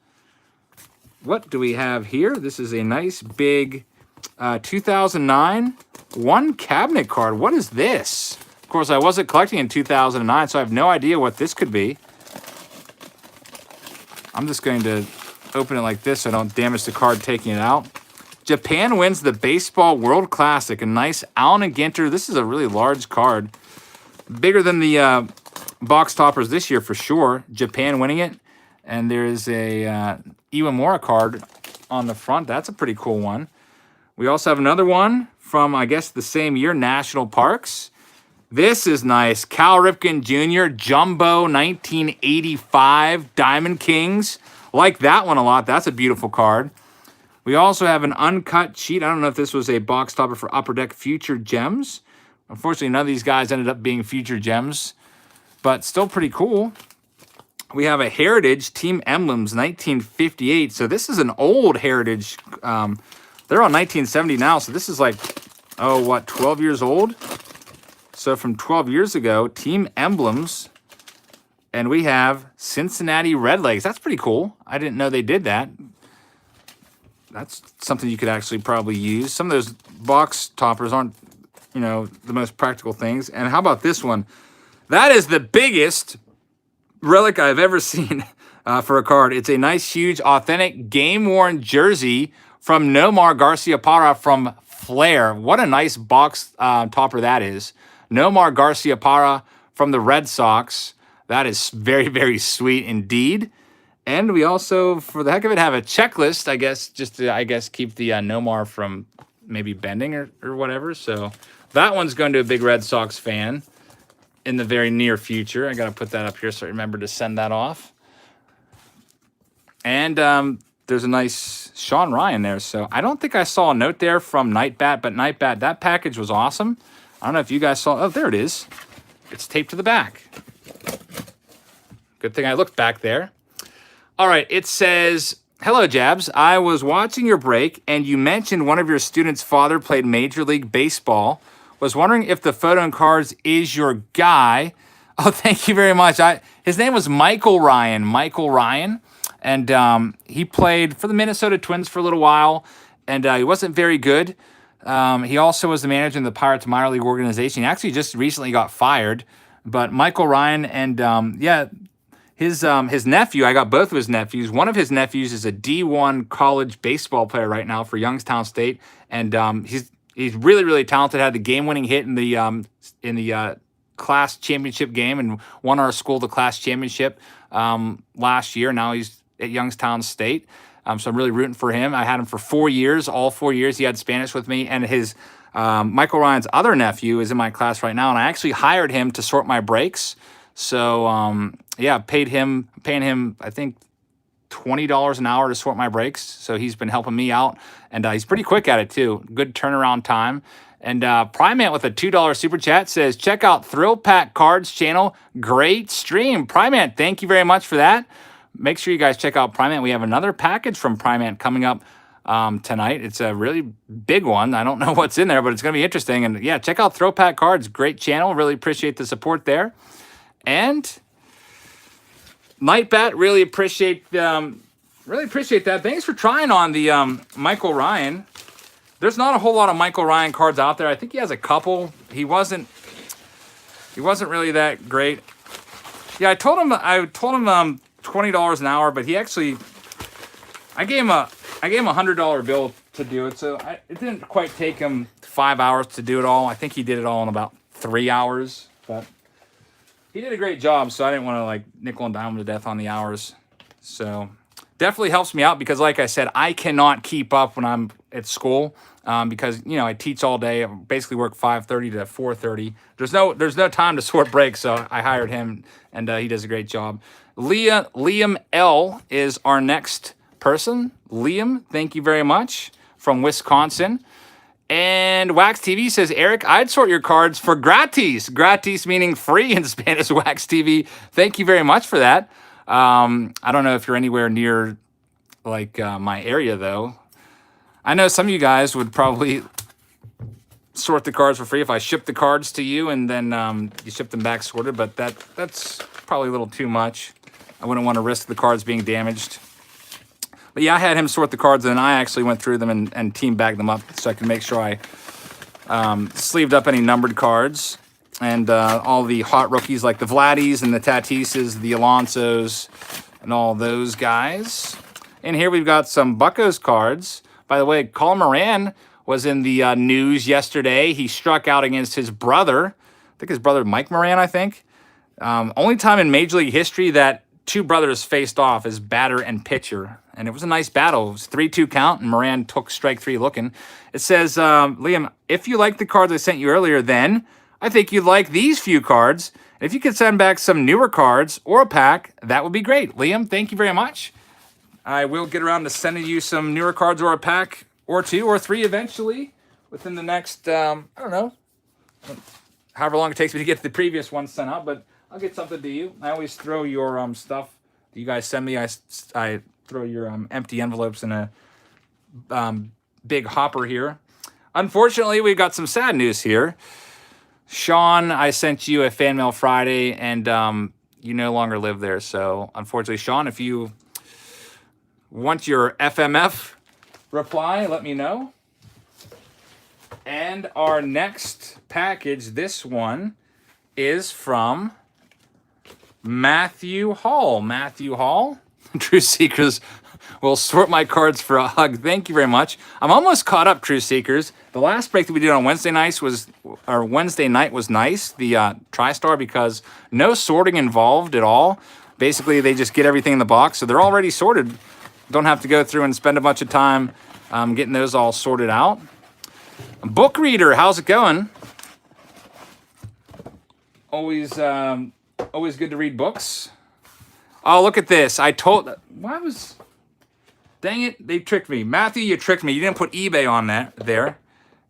what do we have here? This is a nice big 2009 one cabinet card. What is this? Of course, I wasn't collecting in 2009, so I have no idea what this could be. I'm just going to open it like this so I don't damage the card taking it out. Japan wins the Baseball World Classic. A nice Allen and Ginter. This is a really large card. Bigger than the box toppers this year for sure. Japan winning it. And there's a Iwamura card on the front. That's a pretty cool one. We also have another one from, I guess, the same year, National Parks. This is nice. Cal Ripken Jr., Jumbo 1985 Diamond Kings. Like that one a lot. That's a beautiful card. We also have an uncut sheet. I don't know if this was a box topper for Upper Deck Future Gems. Unfortunately, none of these guys ended up being Future Gems, but still pretty cool. We have a Heritage Team Emblems 1958. So this is an old Heritage. They're on 1970 now, so this is like, 12 years old? So from 12 years ago, Team Emblems, and we have Cincinnati Redlegs. That's pretty cool. I didn't know they did that. That's something you could actually probably use. Some of those box toppers aren't, the most practical things. And how about this one? That is the biggest relic I've ever seen for a card. It's a nice, huge, authentic, game-worn jersey from Nomar Garciaparra from Flair. What a nice box topper that is. Nomar Garciaparra from the Red Sox. That is very, very sweet indeed. And we also, for the heck of it, have a checklist, I guess, just to, keep the Nomar from maybe bending or whatever. So that one's going to a big Red Sox fan in the very near future. I got to put that up here so I remember to send that off. And there's a nice Sean Ryan there. So I don't think I saw a note there from Nightbat, but Nightbat, that package was awesome. I don't know if you guys saw. Oh, there it is. It's taped to the back. Good thing I looked back there. All right, it says, hello, Jabs. I was watching your break, and you mentioned one of your students' father played Major League Baseball. Was wondering if the photo and cards is your guy. Oh, thank you very much. His name was Michael Ryan. Michael Ryan. And he played for the Minnesota Twins for a little while, and he wasn't very good. He also was the manager in the Pirates minor league organization. He actually just recently got fired. But Michael Ryan and, his nephew, I got both of his nephews. One of his nephews is a D1 college baseball player right now for Youngstown State. And he's really, really talented. Had the game-winning hit in the class championship game and won our school the class championship last year. Now he's at Youngstown State. So I'm really rooting for him. I had him for 4 years. All 4 years he had Spanish with me. And his Michael Ryan's other nephew is in my class right now. And I actually hired him to sort my breaks. So, paying him, I think, $20 an hour to sort my breaks. So he's been helping me out. And he's pretty quick at it, too. Good turnaround time. And Primant with a $2 super chat says, check out Thrill Pack Cards channel. Great stream. Primant, thank you very much for that. Make sure you guys check out Primant. We have another package from Primant coming up tonight. It's a really big one. I don't know what's in there, but it's going to be interesting. And yeah, check out Thrill Pack Cards. Great channel. Really appreciate the support there. And Nightbat, really appreciate that. Thanks for trying on the Michael Ryan. There's not a whole lot of Michael Ryan cards out there. I think he has a couple. He wasn't really that great. Yeah, I told him $20 an hour, but he actually, I gave him a $100 bill to do it. So it didn't quite take him 5 hours to do it all. I think he did it all in about 3 hours, but he did a great job. So I didn't want to nickel and dime him to death on the hours. So definitely helps me out because, like I said, I cannot keep up when I'm at school because I teach all day. I basically work 5:30 to 4:30. There's no time to sort breaks, so I hired him, and he does a great job. Liam L is our next person. Liam, thank you very much, from Wisconsin. And Wax TV says, Eric, I'd sort your cards for gratis. Gratis meaning free in Spanish, Wax TV. Thank you very much for that. I don't know if you're anywhere near my area, though. I know some of you guys would probably sort the cards for free if I ship the cards to you and then you ship them back sorted, but that's probably a little too much. I wouldn't want to risk the cards being damaged. But yeah, I had him sort the cards, and I actually went through them and team bagged them up so I could make sure I sleeved up any numbered cards. And all the hot rookies like the Vladdies and the Tatises, the Alonsos, and all those guys. And here we've got some Buccos cards. By the way, Colin Moran was in the news yesterday. He struck out against his brother. I think his brother Mike Moran, I think. Only time in Major League history that two brothers faced off as batter and pitcher. And it was a nice battle. It was 3-2 count, and Moran took strike 3 looking. It says, Liam, if you like the cards I sent you earlier, then I think you'd like these few cards. If you could send back some newer cards or a pack, that would be great. Liam, thank you very much. I will get around to sending you some newer cards or a pack or 2 or 3 eventually within the next, I don't know, however long it takes me to get the previous one sent out, but I'll get something to you. I always throw your stuff that you guys send me. I throw your empty envelopes in a big hopper here. Unfortunately, we've got some sad news here. Sean, I sent you a fan mail Friday, and you no longer live there. So, unfortunately, Sean, if you want your FMF reply, let me know. And our next package, this one, is from Matthew Hall. Matthew Hall, True Seekers will sort my cards for a hug. Thank you very much. I'm almost caught up, True Seekers. The last break that we did on Wednesday night was nice, the TriStar, because no sorting involved at all. Basically, they just get everything in the box, so they're already sorted. Don't have to go through and spend a bunch of time getting those all sorted out. Book Reader, how's it going? Always good to read books. Oh, look at this. Dang it, they tricked me. Matthew, you tricked me. You didn't put eBay on there.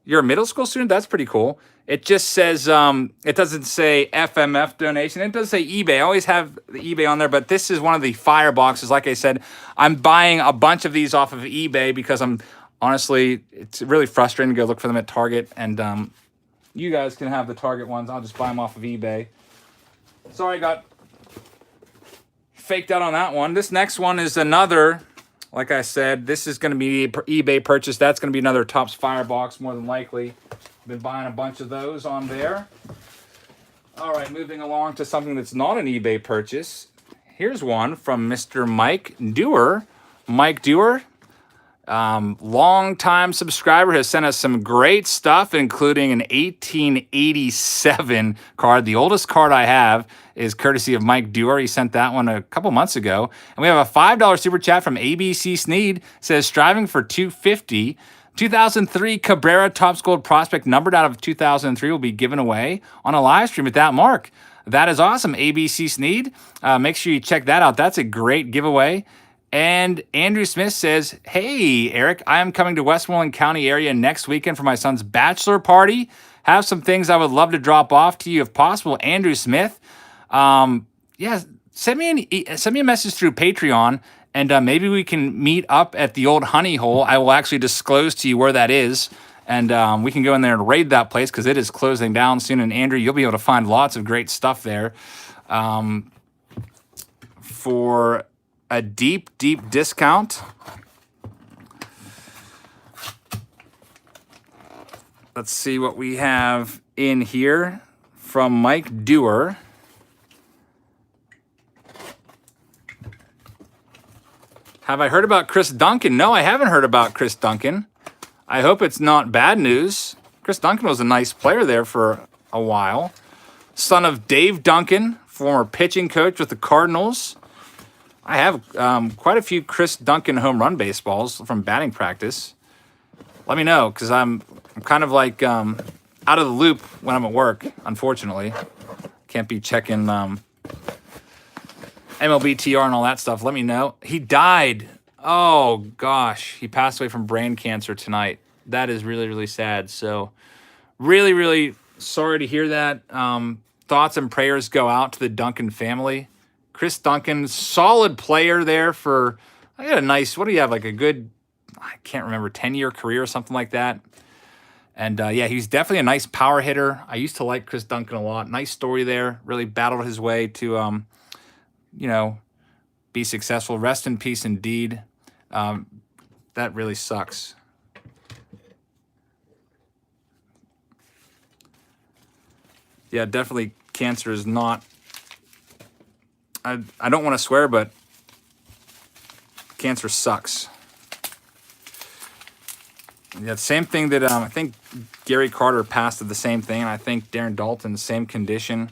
You're a middle school student? That's pretty cool. It just says, it doesn't say FMF donation. It does say eBay. I always have the eBay on there, but this is one of the fire boxes. Like I said, I'm buying a bunch of these off of eBay because honestly, it's really frustrating to go look for them at Target, and you guys can have the Target ones. I'll just buy them off of eBay. Sorry, I got faked out on that one. This next one is another, like I said, this is going to be eBay purchase. That's going to be another Topps Firebox, more than likely. Been buying a bunch of those on there. All right, moving along to something that's not an eBay purchase. Here's one from Mr. Mike Dewar. Mike Dewar, long-time subscriber, has sent us some great stuff, including an 1887 card. The oldest card I have is courtesy of Mike Dewar. He sent that one a couple months ago. And we have a $5 super chat from ABC Sneed. It says, striving for 250. 2003 Cabrera Topps Gold Prospect numbered out of 2003 will be given away on a live stream at that mark. That is awesome, ABC Sneed. Make sure you check that out. That's a great giveaway. And Andrew Smith says, hey, Eric, I am coming to Westmoreland County area next weekend for my son's bachelor party. Have some things I would love to drop off to you if possible. Andrew Smith. Send me a message through Patreon, and maybe we can meet up at the old honey hole. I will actually disclose to you where that is, and we can go in there and raid that place because it is closing down soon. And Andrew, you'll be able to find lots of great stuff there for a deep, deep discount. Let's see what we have in here from Mike Dewar. Have I heard about Chris Duncan? No, I haven't heard about Chris Duncan. I hope it's not bad news. Chris Duncan was a nice player there for a while. Son of Dave Duncan, former pitching coach with the Cardinals. I have quite a few Chris Duncan home run baseballs from batting practice. Let me know, because I'm kind of like out of the loop when I'm at work, unfortunately. Can't be checking MLB.tr and all that stuff. Let me know. He died. Oh, gosh. He passed away from brain cancer tonight. That is really, really sad. So really, really sorry to hear that. Thoughts and prayers go out to the Duncan family. Chris Duncan, solid player there for, I got a nice, what do you have, like a good, I can't remember, 10-year career or something like that. And yeah, he's definitely a nice power hitter. I used to like Chris Duncan a lot. Nice story there. Really battled his way to, be successful. Rest in peace indeed. That really sucks. Yeah, definitely cancer is not... I don't want to swear, but cancer sucks. Yeah, same thing that I think Gary Carter passed of the same thing, and I think Darren Dalton, the same condition.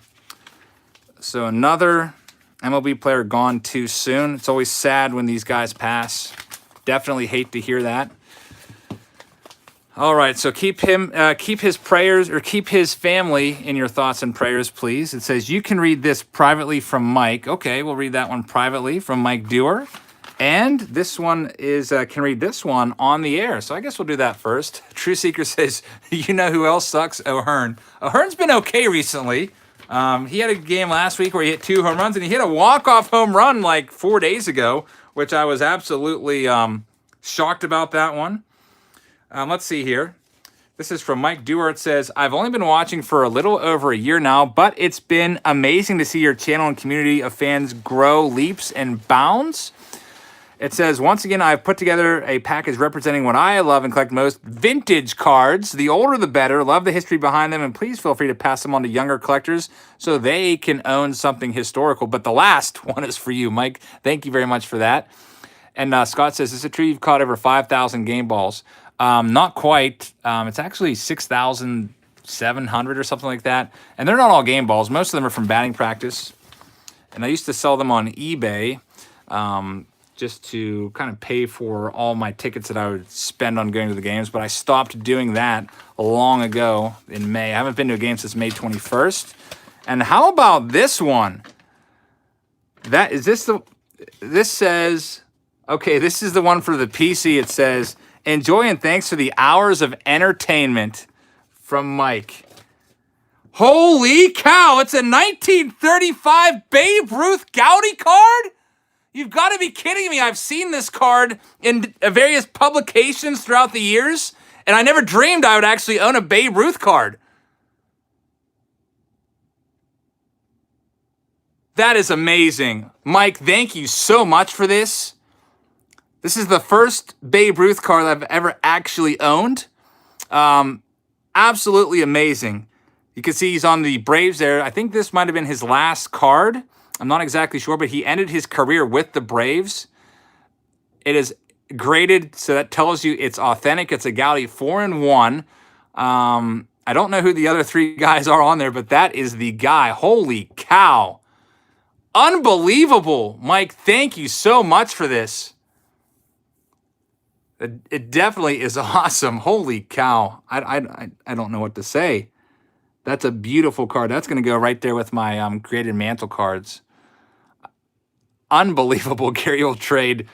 So another MLB player gone too soon. It's always sad when these guys pass. Definitely hate to hear that. All right, so keep his prayers, or keep his family in your thoughts and prayers, please. It says, you can read this privately from Mike. Okay, we'll read that one privately from Mike Dewar. And this one is, can read this one on the air. So I guess we'll do that first. True Seeker says, you know who else sucks? O'Hearn. O'Hearn's been okay recently. He had a game last week where he hit 2 home runs, and he hit a walk-off home run like 4 days ago, which I was absolutely shocked about that one. Let's see here. This is from Mike Dewar. It says, I've only been watching for a little over a year now, but it's been amazing to see your channel and community of fans grow leaps and bounds. It says, once again, I've put together a package representing what I love and collect most, vintage cards. The older, the better. Love the history behind them, and please feel free to pass them on to younger collectors so they can own something historical. But the last one is for you, Mike. Thank you very much for that. And Scott says, is it true you've caught over 5,000 game balls? Not quite. It's actually 6,700 or something like that. And they're not all game balls. Most of them are from batting practice. And I used to sell them on eBay. Just to kind of pay for all my tickets that I would spend on going to the games. But I stopped doing that long ago in May. I haven't been to a game since May 21st. And how about this one? This says, okay, this is the one for the PC. It says, enjoy and thanks for the hours of entertainment from Mike. Holy cow, it's a 1935 Babe Ruth Goudey card? You've got to be kidding me. I've seen this card in various publications throughout the years, and I never dreamed I would actually own a Babe Ruth card. That is amazing. Mike, thank you so much for this. This is the first Babe Ruth card I've ever actually owned. Absolutely amazing. You can see he's on the Braves there. I think this might have been his last card. I'm not exactly sure, but he ended his career with the Braves. It is graded, so that tells you it's authentic. It's a Goudey 4-1. I don't know who the other 3 guys are on there, but that is the guy. Holy cow. Unbelievable. Mike, thank you so much for this. It definitely is awesome. Holy cow. I don't know what to say. That's a beautiful card. That's going to go right there with my graded mantle cards. Unbelievable. Gary will trade.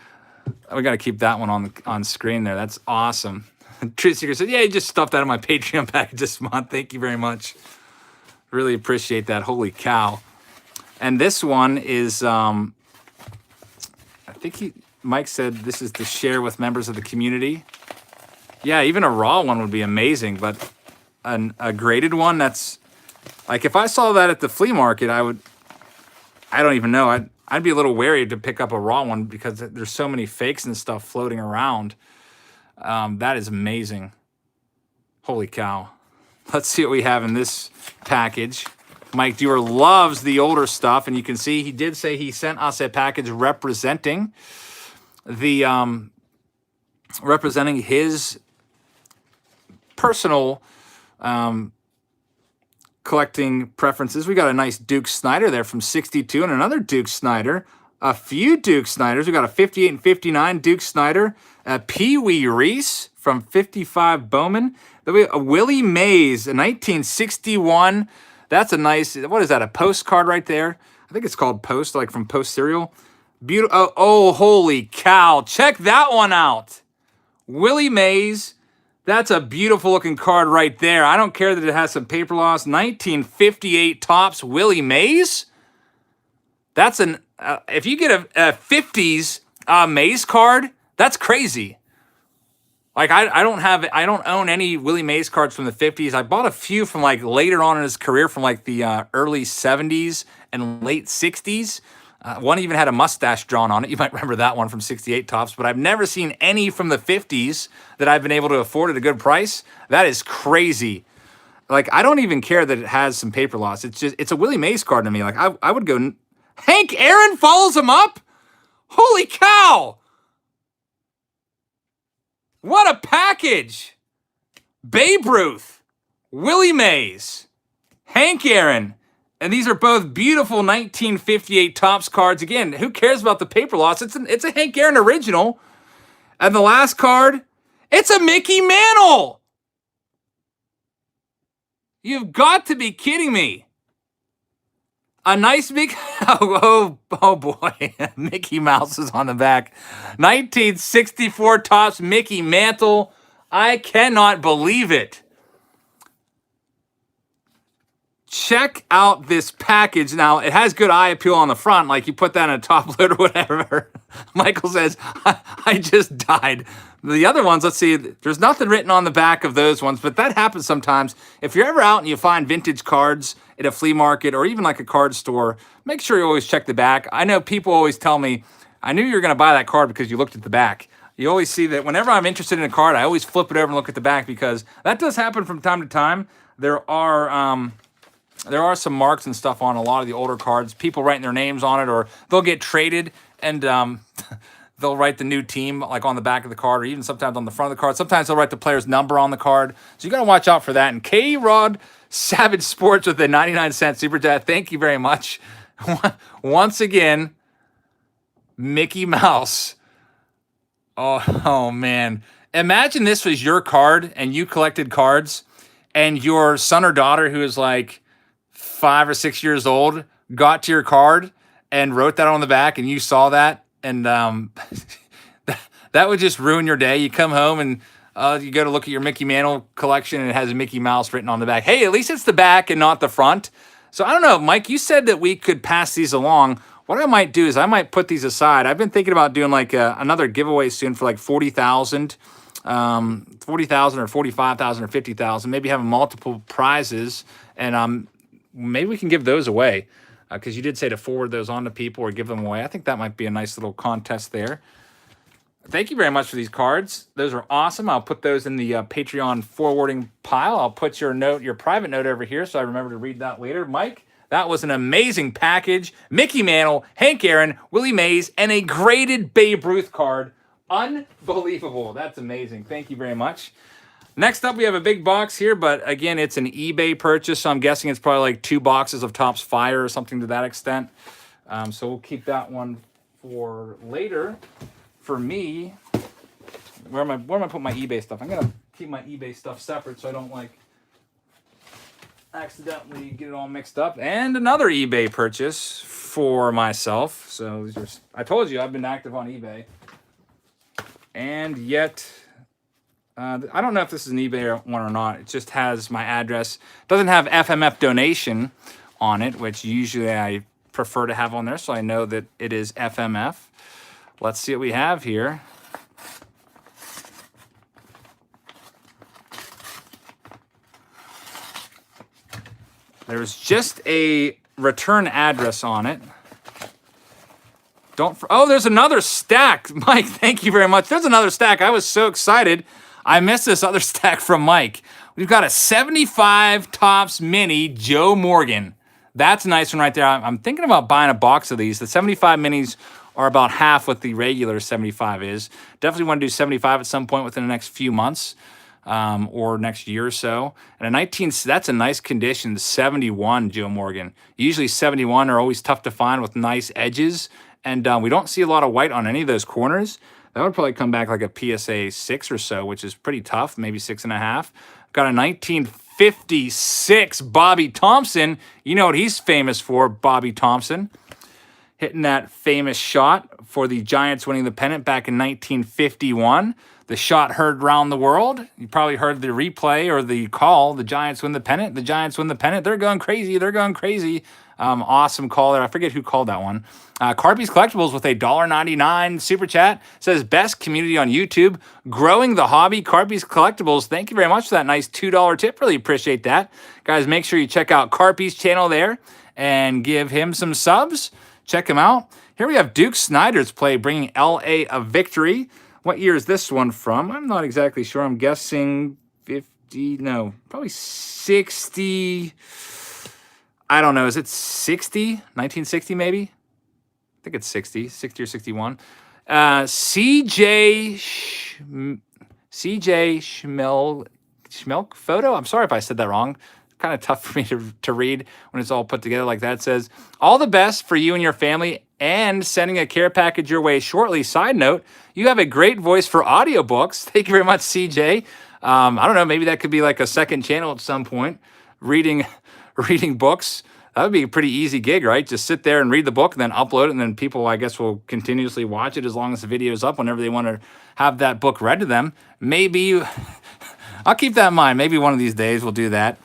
We got to keep that one on screen there. That's awesome. Truth Seeker said, yeah, you just stuffed that in my Patreon package this month. Thank you very much. Really appreciate that. Holy cow. And this one is, I think Mike said this is to share with members of the community. Yeah, even a raw one would be amazing, but a graded one, that's, like, if I saw that at the flea market, I don't even know. I'd be a little wary to pick up a raw one because there's so many fakes and stuff floating around. That is amazing. Holy cow. Let's see what we have in this package. Mike Dewar loves the older stuff, and you can see he did say he sent us a package representing his personal collecting preferences. We got a nice Duke Snider there from 62 and another Duke Snider. A few Duke Sniders. We got a 58 and 59 Duke Snider. A Pee Wee Reese from 55 Bowman. Then a Willie Mays, a 1961. That's a nice, what is that, a postcard right there? I think it's called Post, like from Post Cereal. Beautiful. Oh, holy cow. Check that one out. Willie Mays. That's a beautiful looking card right there. I don't care that it has some paper loss. 1958 Topps Willie Mays. That's an, if you get a 50s Mays card, that's crazy. Like I don't own any Willie Mays cards from the 50s. I bought a few from like later on in his career from like the early 70s and late 60s. One even had a mustache drawn on it. You might remember that one from 68 Tops, but I've never seen any from the 50s that I've been able to afford at a good price. That is crazy. Like, I don't even care that it has some paper loss. It's a Willie Mays card to me. Like, I would go, Hank Aaron follows him up? Holy cow! What a package! Babe Ruth, Willie Mays, Hank Aaron, and these are both beautiful 1958 Topps cards. Again, who cares about the paper loss? It's a Hank Aaron original. And the last card, it's a Mickey Mantle. You've got to be kidding me. A nice big, oh boy, Mickey Mouse is on the back. 1964 Topps Mickey Mantle. I cannot believe it. Check out this package. Now, it has good eye appeal on the front, like you put that in a top load or whatever. Michael says, I just died. The other ones, let's see, there's nothing written on the back of those ones, but that happens sometimes. If you're ever out and you find vintage cards at a flea market or even like a card store, make sure you always check the back. I know people always tell me, I knew you were going to buy that card because you looked at the back. You always see that whenever I'm interested in a card, I always flip it over and look at the back because that does happen from time to time. There are some marks and stuff on a lot of the older cards. People writing their names on it, or they'll get traded and they'll write the new team like on the back of the card, or even sometimes on the front of the card. Sometimes they'll write the player's number on the card. So you got to watch out for that. And K-Rod Savage Sports with the 99-cent super chat. Thank you very much. Once again, Mickey Mouse. Oh man. Imagine this was your card and you collected cards and your son or daughter who is like 5 or 6 years old got to your card and wrote that on the back and you saw that and that would just ruin your day. You come home and you go to look at your Mickey Mantle collection and it has Mickey Mouse written on the back. Hey, at least it's the back and not the front. So I don't know, Mike, you said that we could pass these along. What I might do is I might put these aside. I've been thinking about doing like another giveaway soon for like 40,000 or 45,000 or 50,000. Maybe having multiple prizes, and maybe we can give those away because you did say to forward those on to people or give them away. I think that might be a nice little contest there. Thank you very much for these cards. Those are awesome. I'll put those in the Patreon forwarding pile. I'll put your note, your private note over here so I remember to read that later. Mike, that was an amazing package. Mickey Mantle, Hank Aaron, Willie Mays, and a graded Babe Ruth card. Unbelievable. That's amazing. Thank you very much. Next up, we have a big box here, but again, it's an eBay purchase, so I'm guessing it's probably like 2 boxes of Topps Fire or something to that extent. So we'll keep that one for later. For me, where am I putting my eBay stuff? I'm gonna keep my eBay stuff separate so I don't like accidentally get it all mixed up. And another eBay purchase for myself. So these are, I told you I've been active on eBay. And yet, I don't know if this is an eBay one or not. It just has my address. It doesn't have FMF donation on it, which usually I prefer to have on there, so I know that it is FMF. Let's see what we have here. There's just a return address on it. Oh, there's another stack. Mike, thank you very much. There's another stack. I was so excited. I missed this other stack from Mike. We've got a 75 Topps Mini Joe Morgan. That's a nice one right there. I'm thinking about buying a box of these. The 75 Minis are about half what the regular 75 is. Definitely want to do 75 at some point within the next few months. Or next year or so. And that's a nice condition, 71 Joe Morgan. Usually 71 are always tough to find with nice edges, and we don't see a lot of white on any of those corners. That would probably come back like a PSA 6 or so, which is pretty tough, maybe 6.5. Got a 1956 Bobby Thompson. You know what he's famous for, Bobby Thompson. Hitting that famous shot for the Giants winning the pennant back in 1951. The shot heard around the world. You probably heard the replay or the call. The Giants win the pennant. The Giants win the pennant. They're going crazy. They're going crazy. Awesome call there. I forget who called that one. Carpy's Collectibles with a $1.99 super chat. Says, best community on YouTube. Growing the hobby. Carpy's Collectibles. Thank you very much for that nice $2 tip. Really appreciate that. Guys, make sure you check out Carpy's channel there and give him some subs. Check him out. Here we have Duke Snider's play, bringing LA a victory. What year is this one from? I'm not exactly sure. I'm guessing 50, no, probably 60. I don't know. Is it 60? 1960 maybe? I think it's 60 or 61. CJ Schmelk photo. I'm sorry if I said that wrong. Kind of tough for me to read when it's all put together like that. It says, all the best for you and your family and sending a care package your way shortly. Side note, you have a great voice for audiobooks. Thank you very much, CJ. I don't know, maybe that could be like a second channel at some point, reading books. That would be a pretty easy gig, right? Just sit there and read the book and then upload it, and then people, I guess, will continuously watch it as long as the video is up whenever they want to have that book read to them. Maybe, I'll keep that in mind. Maybe one of these days we'll do that.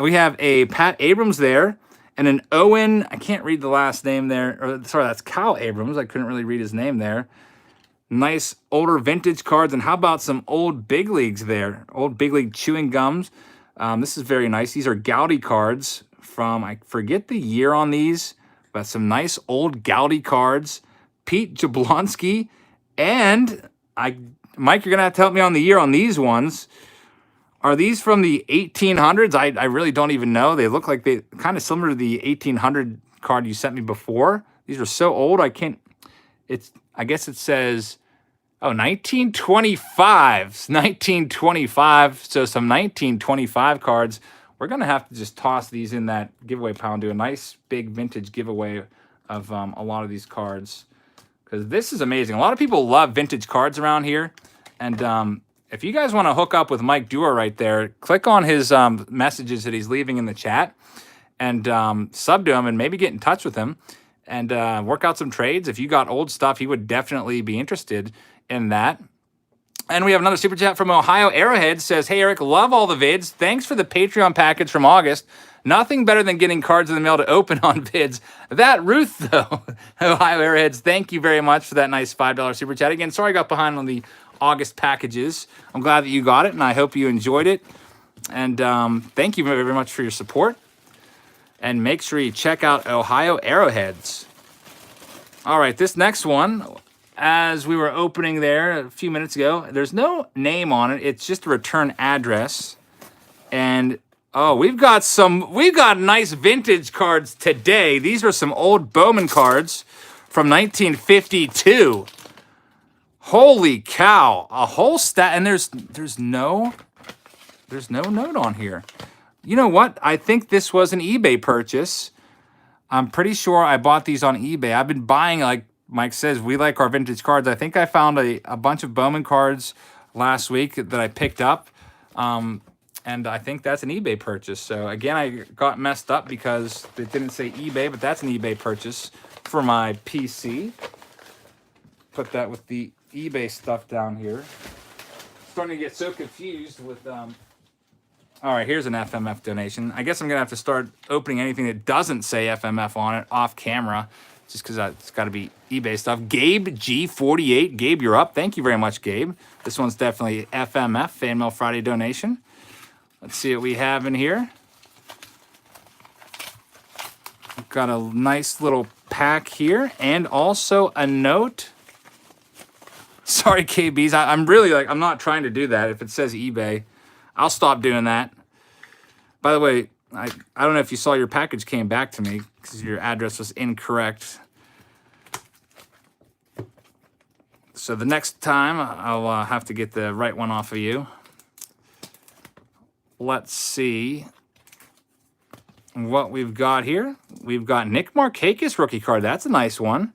We have a Pat Abrams there and an Owen, I can't read the last name there. Or, sorry, that's Kyle Abrams. I couldn't really read his name there. Nice older vintage cards. And how about some old big leagues there? Old big league chewing gums. This is very nice. These are Goudey cards from, I forget the year on these, but some nice old Goudey cards. Pete Jablonski. And Mike, you're going to have to help me on the year on these ones. Are these from the 1800s? I really don't even know. They look like they kind of similar to the 1800 card you sent me before. These are so old, I can't, I guess it says, 1925. 1925. So some 1925 cards. We're going to have to just toss these in that giveaway pile and do a nice big vintage giveaway of a lot of these cards. Because this is amazing. A lot of people love vintage cards around here. And if you guys want to hook up with Mike Dewar right there, click on his messages that he's leaving in the chat and sub to him and maybe get in touch with him and work out some trades. If you got old stuff, he would definitely be interested in that. And we have another super chat from Ohio Arrowhead. Says, hey, Eric, love all the vids. Thanks for the Patreon package from August. Nothing better than getting cards in the mail to open on vids. That Ruth, though. Ohio Arrowheads, thank you very much for that nice $5 super chat. Again, sorry I got behind on the August packages. I'm glad that you got it, and I hope you enjoyed it. And thank you very, very much for your support. And make sure you check out Ohio Arrowheads. All right, this next one, as we were opening there a few minutes ago, there's no name on it. It's just a return address. And oh, we've got nice vintage cards today. These are some old Bowman cards from 1952. Holy cow, a whole stack, and there's no note on here. You know what? I think this was an eBay purchase. I'm pretty sure I bought these on eBay. I've been buying, like Mike says, we like our vintage cards. I think I found a bunch of Bowman cards last week that I picked up, and I think that's an eBay purchase. So again, I got messed up because it didn't say eBay, but that's an eBay purchase for my PC. Put that with the eBay stuff down here. Starting to get so confused with all right, here's an FMF donation. I guess I'm gonna have to start opening anything that doesn't say FMF on it off camera, just because it's got to be eBay stuff. Gabe G48, Gabe, you're up. Thank you very much, Gabe. This one's definitely FMF, Fan Mail Friday donation. Let's see what we have in here. We've got a nice little pack here, and also a note. Sorry, KBs. I'm really I'm not trying to do that. If it says eBay, I'll stop doing that. By the way, I don't know if you saw your package came back to me because your address was incorrect. So the next time I'll have to get the right one off of you. Let's see what we've got here. We've got Nick Markakis rookie card. That's a nice one.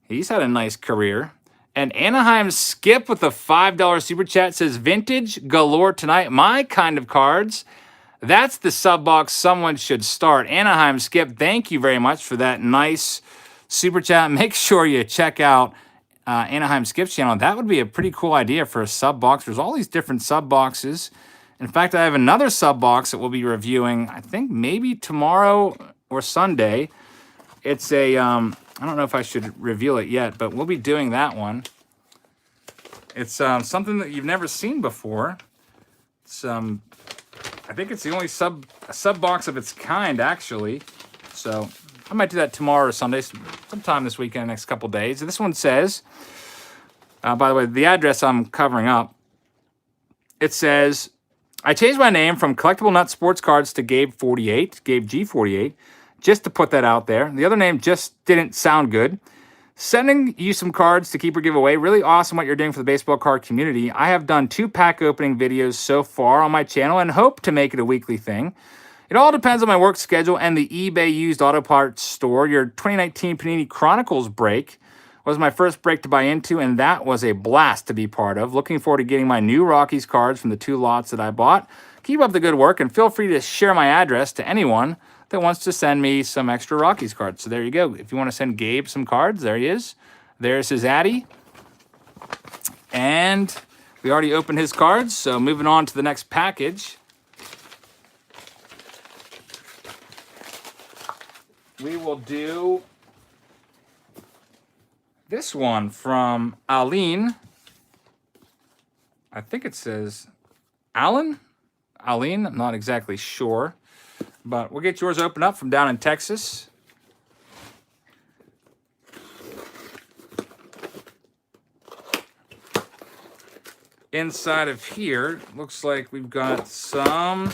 He's had a nice career. And Anaheim Skip with a $5 super chat says, vintage galore tonight. My kind of cards. That's the sub box someone should start. Anaheim Skip, thank you very much for that nice super chat. Make sure you check out Anaheim Skip's channel. That would be a pretty cool idea for a sub box. There's all these different sub boxes. In fact, I have another sub box that we'll be reviewing, I think maybe tomorrow or Sunday. It's a, I don't know if I should reveal it yet, but we'll be doing that one. It's something that you've never seen before. It's, I think it's the only sub box of its kind, actually. So I might do that tomorrow or Sunday, sometime this weekend, next couple days. And this one says, by the way, the address I'm covering up, it says, I changed my name from Collectible Nut Sports Cards to Gabe48, Gabe G48, just to put that out there. The other name just didn't sound good. Sending you some cards to keep or give away. Really awesome what you're doing for the baseball card community. I have done 2 pack opening videos so far on my channel and hope to make it a weekly thing. It all depends on my work schedule and the eBay used auto parts store. Your 2019 Panini Chronicles break was my first break to buy into, and that was a blast to be part of. Looking forward to getting my new Rockies cards from the 2 lots that I bought. Keep up the good work, and feel free to share my address to anyone that wants to send me some extra Rockies cards. So there you go. If you want to send Gabe some cards, there he is. There's his Addy. And we already opened his cards, so moving on to the next package. We will do this one from Aline. I think it says Aline, I'm not exactly sure. But we'll get yours opened up from down in Texas. Inside of here, looks like we've got some...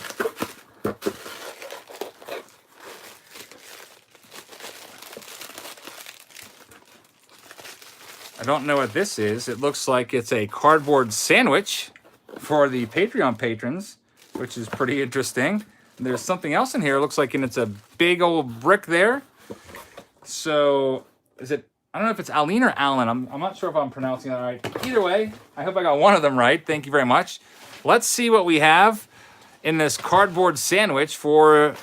I don't know what this is. It looks like it's a cardboard sandwich for the Patreon patrons, which is pretty interesting. There's something else in here. It looks like, and it's a big old brick there. So, is it, I don't know if it's Aline or Alan. I'm not sure if I'm pronouncing that right. Either way, I hope I got one of them right. Thank you very much. Let's see what we have in this cardboard sandwich for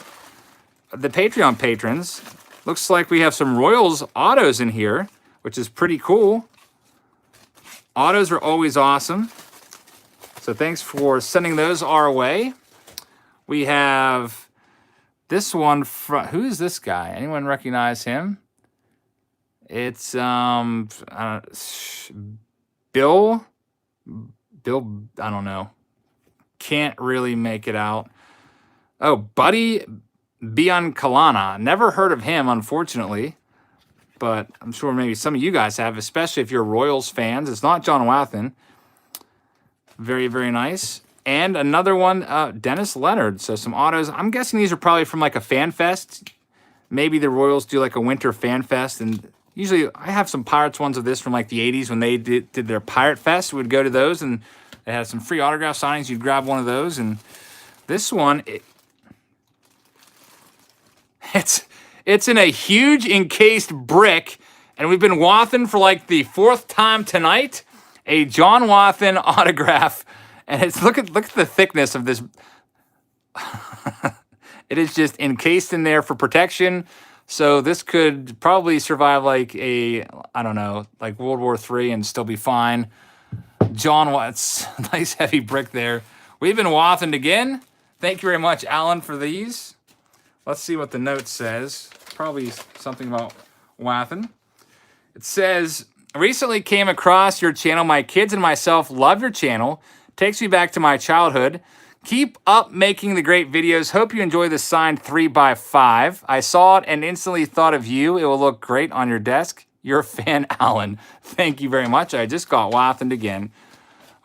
the Patreon patrons. Looks like we have some Royals autos in here, which is pretty cool. Autos are always awesome. So thanks for sending those our way. We have this one from, who is this guy? Anyone recognize him? It's Bill, I don't know. Can't really make it out. Oh, Buddy Biancalana. Never heard of him, unfortunately. But I'm sure maybe some of you guys have, especially if you're Royals fans. It's not John Wathan. Very, very nice. And another one, Dennis Leonard. So some autos. I'm guessing these are probably from like a fan fest. Maybe the Royals do like a winter fan fest. And usually I have some Pirates ones of this from like the 80s when they did their Pirate Fest. We would go to those and they had some free autograph signings. You'd grab one of those. And this one, it's in a huge encased brick. And we've been Wathan for like the 4th time tonight. A John Wathan autograph. And it's look at the thickness of this. It is just encased in there for protection. So this could probably survive like a, I don't know, like World War III and still be fine. John Watts, nice heavy brick there. We've been Wathaned again. Thank you very much, Alan, for these. Let's see what the note says. Probably something about Wathan. It says, recently came across your channel. My kids and myself love your channel. Takes me back to my childhood. Keep up making the great videos. Hope you enjoy the signed 3x5. I saw it and instantly thought of you. It will look great on your desk. Your fan, Alan. Thank you very much. I just got Wathaned again.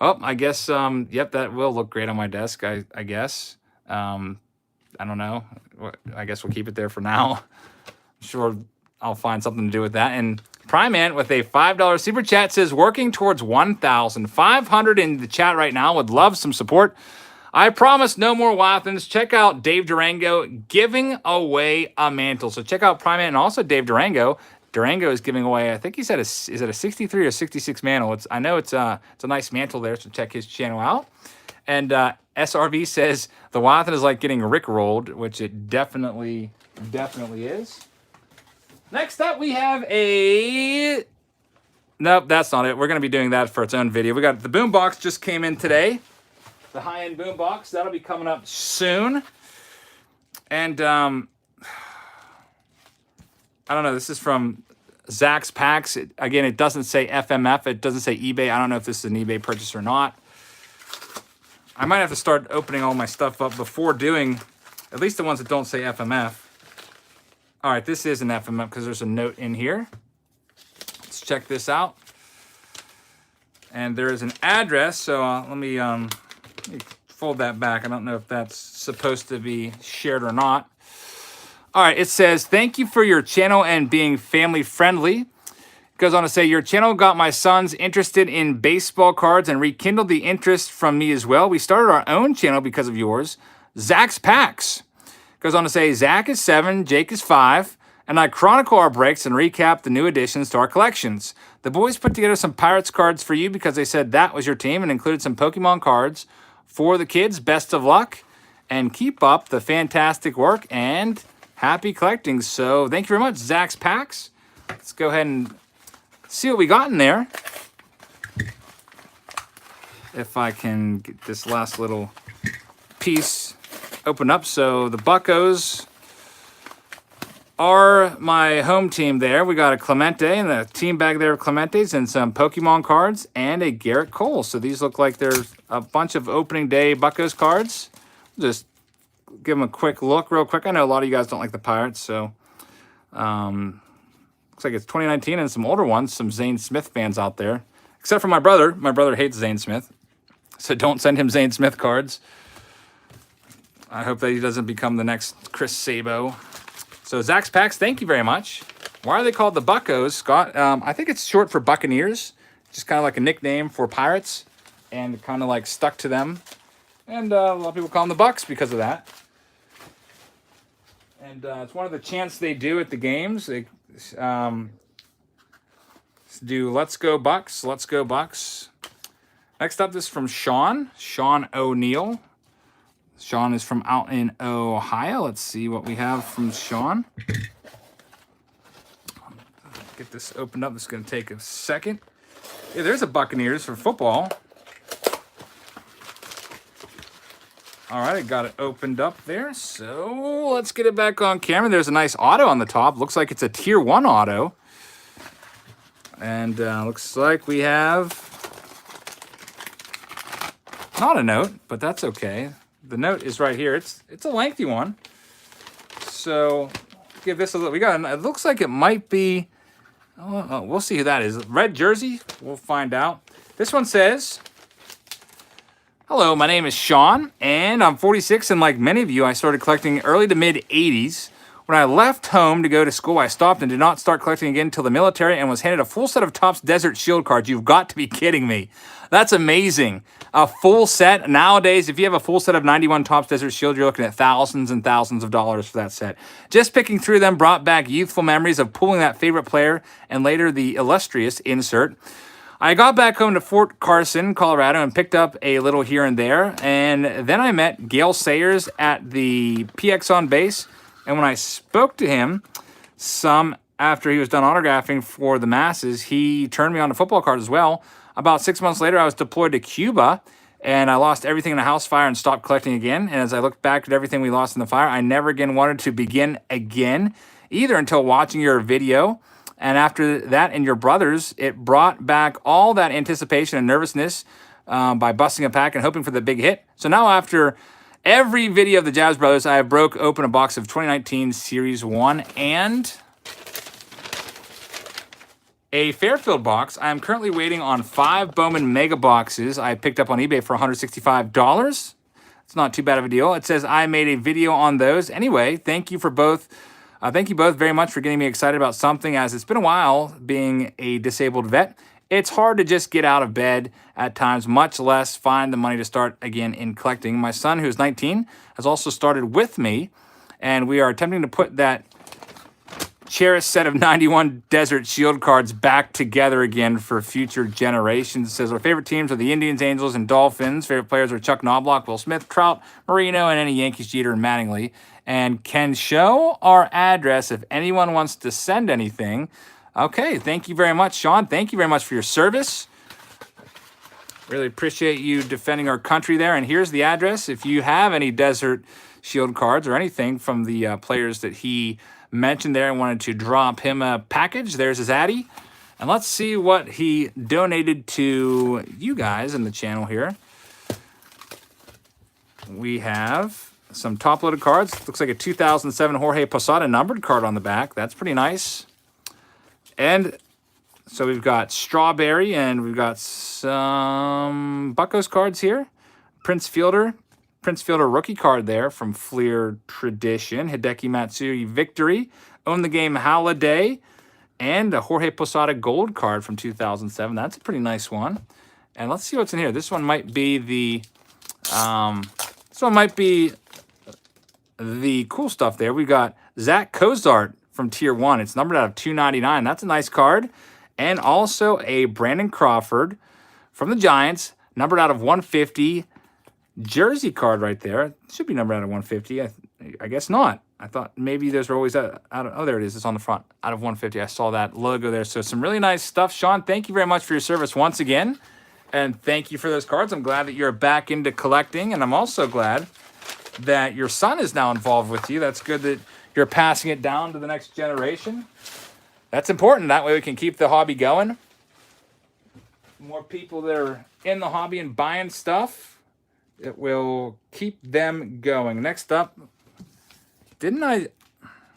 Oh, I guess, yep, that will look great on my desk, I guess. I don't know. I guess we'll keep it there for now. I'm sure I'll find something to do with that. And Primant with a $5 super chat says, working towards 1,500 in the chat right now. Would love some support. I promise no more Wathans. Check out Dave Durango giving away a mantle. So check out Primant and also Dave Durango. Durango is giving away, I think he said, is it a 63 or 66 mantle? I know it's a nice mantle there, so check his channel out. And SRV says the Wathan is like getting rickrolled, which it definitely is. Next up, we have a... Nope, that's not it. We're going to be doing that for its own video. We got the boombox just came in today. The high-end boombox. That'll be coming up soon. And, I don't know. This is from Zach's Packs. Again, it doesn't say FMF. It doesn't say eBay. I don't know if this is an eBay purchase or not. I might have to start opening all my stuff up before doing, at least the ones that don't say FMF. All right, this is an FMF because there's a note in here. Let's check this out. And there is an address, so let me fold that back. I don't know if that's supposed to be shared or not. All right, it says, thank you for your channel and being family friendly. It goes on to say, your channel got my sons interested in baseball cards and rekindled the interest from me as well. We started our own channel because of yours. Zach's Packs. Goes on to say, Zach is 7, Jake is 5, and I chronicle our breaks and recap the new additions to our collections. The boys put together some Pirates cards for you because they said that was your team and included some Pokemon cards for the kids. Best of luck and keep up the fantastic work and happy collecting. So thank you very much, Zach's Packs. Let's go ahead and see what we got in there. If I can get this last little piece open up. So the Buccos are my home team there. We got a Clemente and the team bag there of Clementes and some Pokemon cards and a Garrett Cole. So these look like there's a bunch of opening day Buccos cards. Just give them a quick look real quick. I know a lot of you guys don't like the Pirates, so looks like it's 2019 and some older ones, some Zane Smith fans out there. Except for my brother. My brother hates Zane Smith, so don't send him Zane Smith cards. I hope that he doesn't become the next Chris Sabo. So Zach's Packs, thank you very much. Why are they called the Buccos, Scott? I think it's short for Buccaneers. Just kind of like a nickname for Pirates and kind of like stuck to them. And a lot of people call them the Bucks because of that. And it's one of the chants they do at the games. They do Let's Go Bucks, Let's Go Bucks. Next up, this is from Sean O'Neill. Sean is from out in Ohio. Let's see what we have from Sean. Get this opened up. This is going to take a second. Yeah, there's a Buccaneers for football. All right, I got it opened up there. So let's get it back on camera. There's a nice auto on the top. Looks like it's a tier 1 auto. And looks like we have not a note, but that's okay. The note is right here. It's a lengthy one. So give this a look. We got. It looks like it might be. Oh, we'll see who that is. Red jersey. We'll find out. This one says, "Hello, my name is Sean, and I'm 46. And like many of you, I started collecting early to mid 80s. When I left home to go to school, I stopped and did not start collecting again until the military and was handed a full set of Topps Desert Shield cards. You've got to be kidding me. That's amazing. A full set. Nowadays, if you have a full set of 91 Topps Desert Shield, you're looking at thousands and thousands of dollars for that set. Just picking through them brought back youthful memories of pulling that favorite player and later the illustrious insert. I got back home to Fort Carson, Colorado, and picked up a little here and there. And then I met Gale Sayers at the PX on base. And when I spoke to him some after he was done autographing for the masses, he turned me on to football cards as well. About 6 months later, I was deployed to Cuba, and I lost everything in a house fire and stopped collecting again. And as I looked back at everything we lost in the fire, I never again wanted to begin again, either until watching your video. And after that and your brother's, it brought back all that anticipation and nervousness by busting a pack and hoping for the big hit. So now after every video of the Jazz Brothers, I have broke open a box of 2019 Series 1 and a Fairfield box. I am currently waiting on 5 Bowman Mega boxes I picked up on eBay for $165. It's not too bad of a deal. It says I made a video on those. Anyway, thank you both very much for getting me excited about something, as it's been a while being a disabled vet. It's hard to just get out of bed at times, much less find the money to start again in collecting. My son, who's 19, has also started with me, and we are attempting to put that cherished set of 91 Desert Shield cards back together again for future generations. It says our favorite teams are the Indians, Angels, and Dolphins. Favorite players are Chuck Knobloch, Will Smith, Trout, Marino, and any Yankees, Jeter, and Mattingly. And can show our address if anyone wants to send anything. Okay, thank you very much, Sean. Thank you very much for your service. Really appreciate you defending our country there. And here's the address. If you have any Desert Shield cards or anything from the players that he mentioned there and wanted to drop him a package, there's his Addy. And let's see what he donated to you guys in the channel here. We have some top-loaded cards. Looks like a 2007 Jorge Posada numbered card on the back. That's pretty nice. And so we've got Strawberry, and we've got some Buccos cards here. Prince Fielder rookie card there from Fleer Tradition. Hideki Matsui Victory. Own the Game Holiday. And a Jorge Posada gold card from 2007. That's a pretty nice one. And let's see what's in here. This one might be the cool stuff there. We got Zach Cozart from Tier 1. It's numbered out of 299. That's a nice card. And also a Brandon Crawford from the Giants, numbered out of 150. Jersey card right there. It should be numbered out of 150. I guess not. I thought maybe those were always out of, oh, there it is. It's on the front. Out of 150. I saw that logo there. So some really nice stuff. Sean, thank you very much for your service once again. And thank you for those cards. I'm glad that you're back into collecting. And I'm also glad that your son is now involved with you. That's good that you're passing it down to the next generation. That's important. That way we can keep the hobby going. More people that are in the hobby and buying stuff, it will keep them going. Next up, this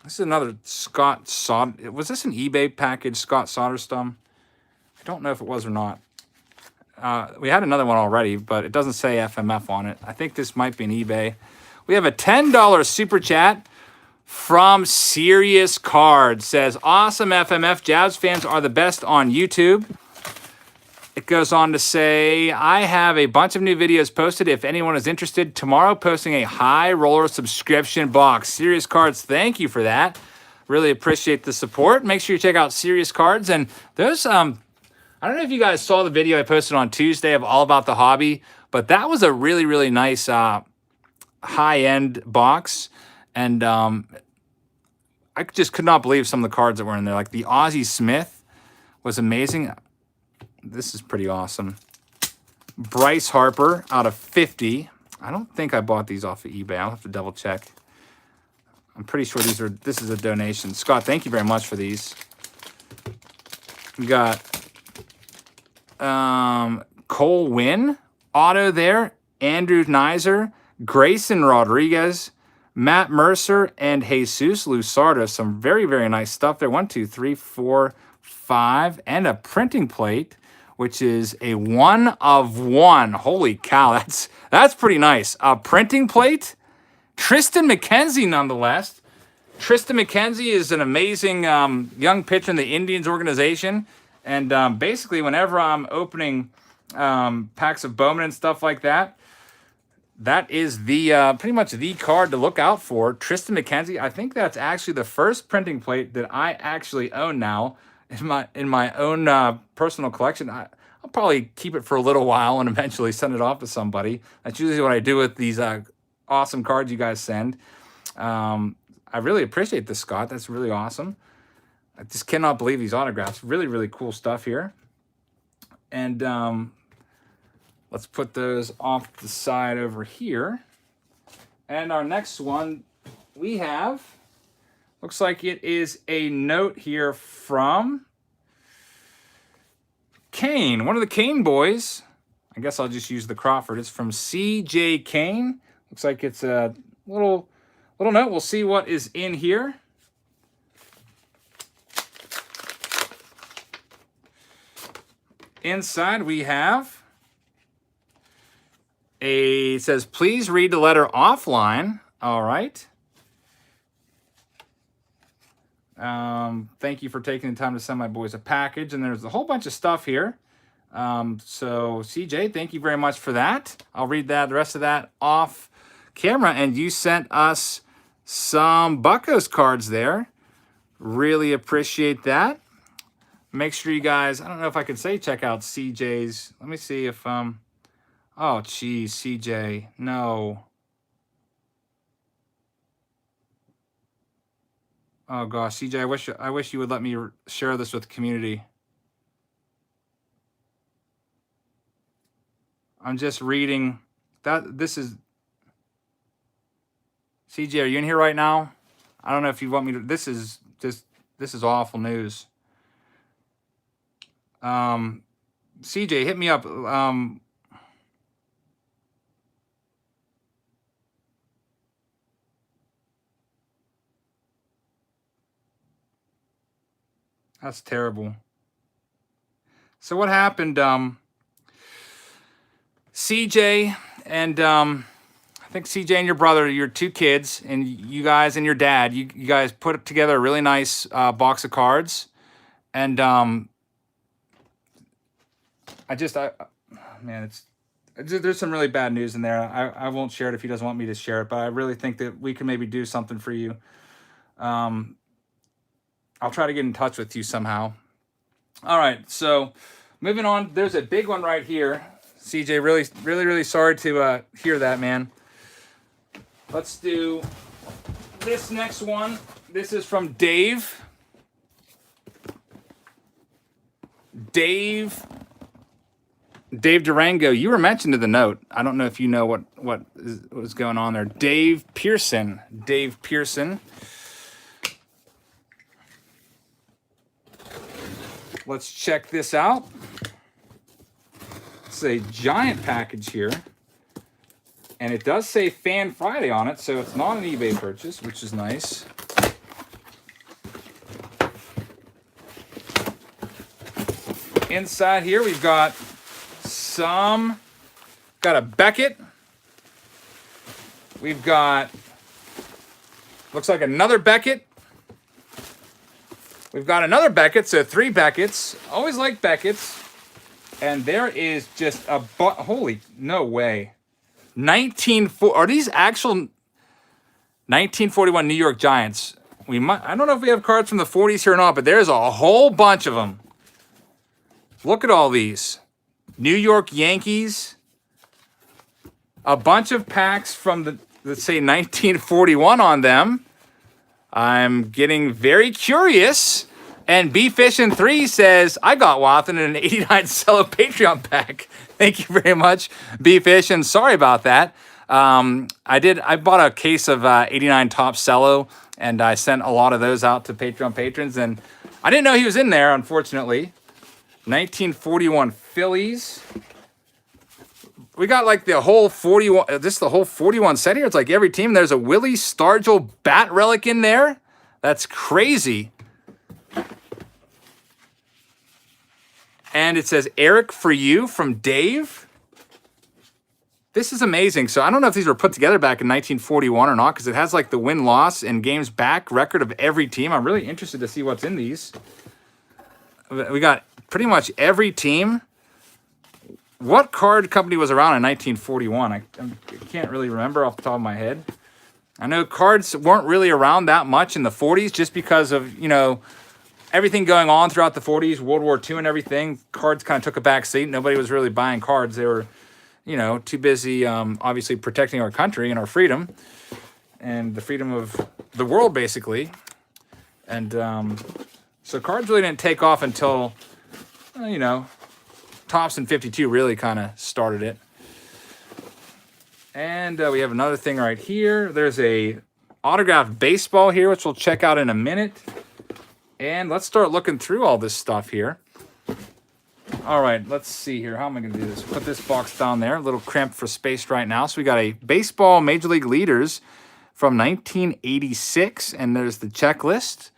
is another Scott Soderstrom. Was this an eBay package, Scott Soderstrom? I don't know if it was or not. We had another one already, but it doesn't say FMF on it. I think this might be an eBay. We have a $10 super chat from Serious Cards. Says, awesome FMF. Jazz fans are the best on YouTube. It goes on to say, I have a bunch of new videos posted if anyone is interested. Tomorrow posting a high roller subscription box. Serious Cards, thank you for that. Really appreciate the support. Make sure you check out Serious Cards. And those, I don't know if you guys saw the video I posted on Tuesday of All About the Hobby, but that was a really, really nice high-end box. And I just could not believe some of the cards that were in there. Like the Ozzie Smith was amazing. This is pretty awesome. Bryce Harper out of 50. I don't think I bought these off of eBay. I'll have to double check. I'm pretty sure this is a donation. Scott, thank you very much for these. We got Cole Winn auto there. Andrew Nizer, Grayson Rodriguez, Matt Mercer, and Jesus Lusardo. Some very, very nice stuff there. 1, 2, 3, 4, 5. And a printing plate, which is a 1 of 1. Holy cow, that's pretty nice. A printing plate. Tristan McKenzie, nonetheless. Tristan McKenzie is an amazing young pitcher in the Indians organization. And basically, whenever I'm opening packs of Bowman and stuff like that, that is the pretty much the card to look out for. Tristan McKenzie. I think that's actually the first printing plate that I actually own now in my own personal collection. I'll probably keep it for a little while and eventually send it off to somebody. That's usually what I do with these awesome cards you guys send. I really appreciate this, Scott. That's really awesome. I just cannot believe these autographs. Really, really cool stuff here. And let's put those off to the side over here. And our next one we have, looks like it is a note here from Kane, one of the Kane boys. I guess I'll just use the Crawford. It's from C.J. Kane. Looks like it's a little note. We'll see what is in here. Inside we have it says, please read the letter offline. All right. Thank you for taking the time to send my boys a package. And there's a whole bunch of stuff here. So CJ, thank you very much for that. I'll read the rest of that off camera. And you sent us some Buccos cards there. Really appreciate that. Make sure you guys, I don't know if I could say check out CJ's. Let me see if, oh, geez, CJ, no. Oh, gosh, CJ, I wish you would let me share this with the community. I'm just reading that. This is, CJ, are you in here right now? I don't know if you want me to, this is awful news. CJ, hit me up. That's terrible. So what happened, CJ and I think CJ and your brother, your two kids, and you guys and your dad, you guys put together a really nice box of cards. And man, there's some really bad news in there. I won't share it if he doesn't want me to share it, but I really think that we can maybe do something for you. I'll try to get in touch with you somehow. All right, so moving on. There's a big one right here. CJ, really sorry to hear that, man. Let's do this next one. This is from Dave. Dave Durango, you were mentioned in the note. I don't know if you know what was going on there. Dave Pearson. Let's check this out. It's a giant package here. And it does say Fan Friday on it, so it's not an eBay purchase, which is nice. Inside here, we've got a Beckett. We've got, looks like another Beckett. We've got another Beckett, so 3 Becketts. Always like Becketts. And there is just a, holy, no way. Are these actual 1941 New York Giants? I don't know if we have cards from the 40s here or not, but there's a whole bunch of them. Look at all these. New York Yankees. A bunch of packs from the, let's say, 1941 on them. I'm getting very curious. And B-Fishin3 says, I got Wathan in an 89 Cello Patreon pack. Thank you very much, B-Fishin. Sorry about that. I bought a case of 89 Top Cello, and I sent a lot of those out to Patreon patrons, and I didn't know he was in there, unfortunately. 1941 Phillies. We got like the whole 41, the whole 41 set here. It's like every team. There's a Willie Stargell bat relic in there. That's crazy. And it says, Eric, for you, from Dave. This is amazing. So I don't know if these were put together back in 1941 or not, because it has like the win-loss and games back record of every team. I'm really interested to see what's in these. We got pretty much every team. What card company was around in 1941? I can't really remember off the top of my head. I know cards weren't really around that much in the 40s just because of, you know, everything going on throughout the 40s, World War II and everything. Cards kind of took a back seat. Nobody was really buying cards. They were, you know, too busy, obviously, protecting our country and our freedom and the freedom of the world, basically. And so cards really didn't take off until, you know, Thompson 52 really kind of started it. And we have another thing right here. There's a autographed baseball here, which we'll check out in a minute. And let's start looking through all this stuff here. All right, let's see here. How am I going to do this? Put this box down there. A little cramped for space right now. So we got a baseball Major League Leaders from 1986. And there's the checklist.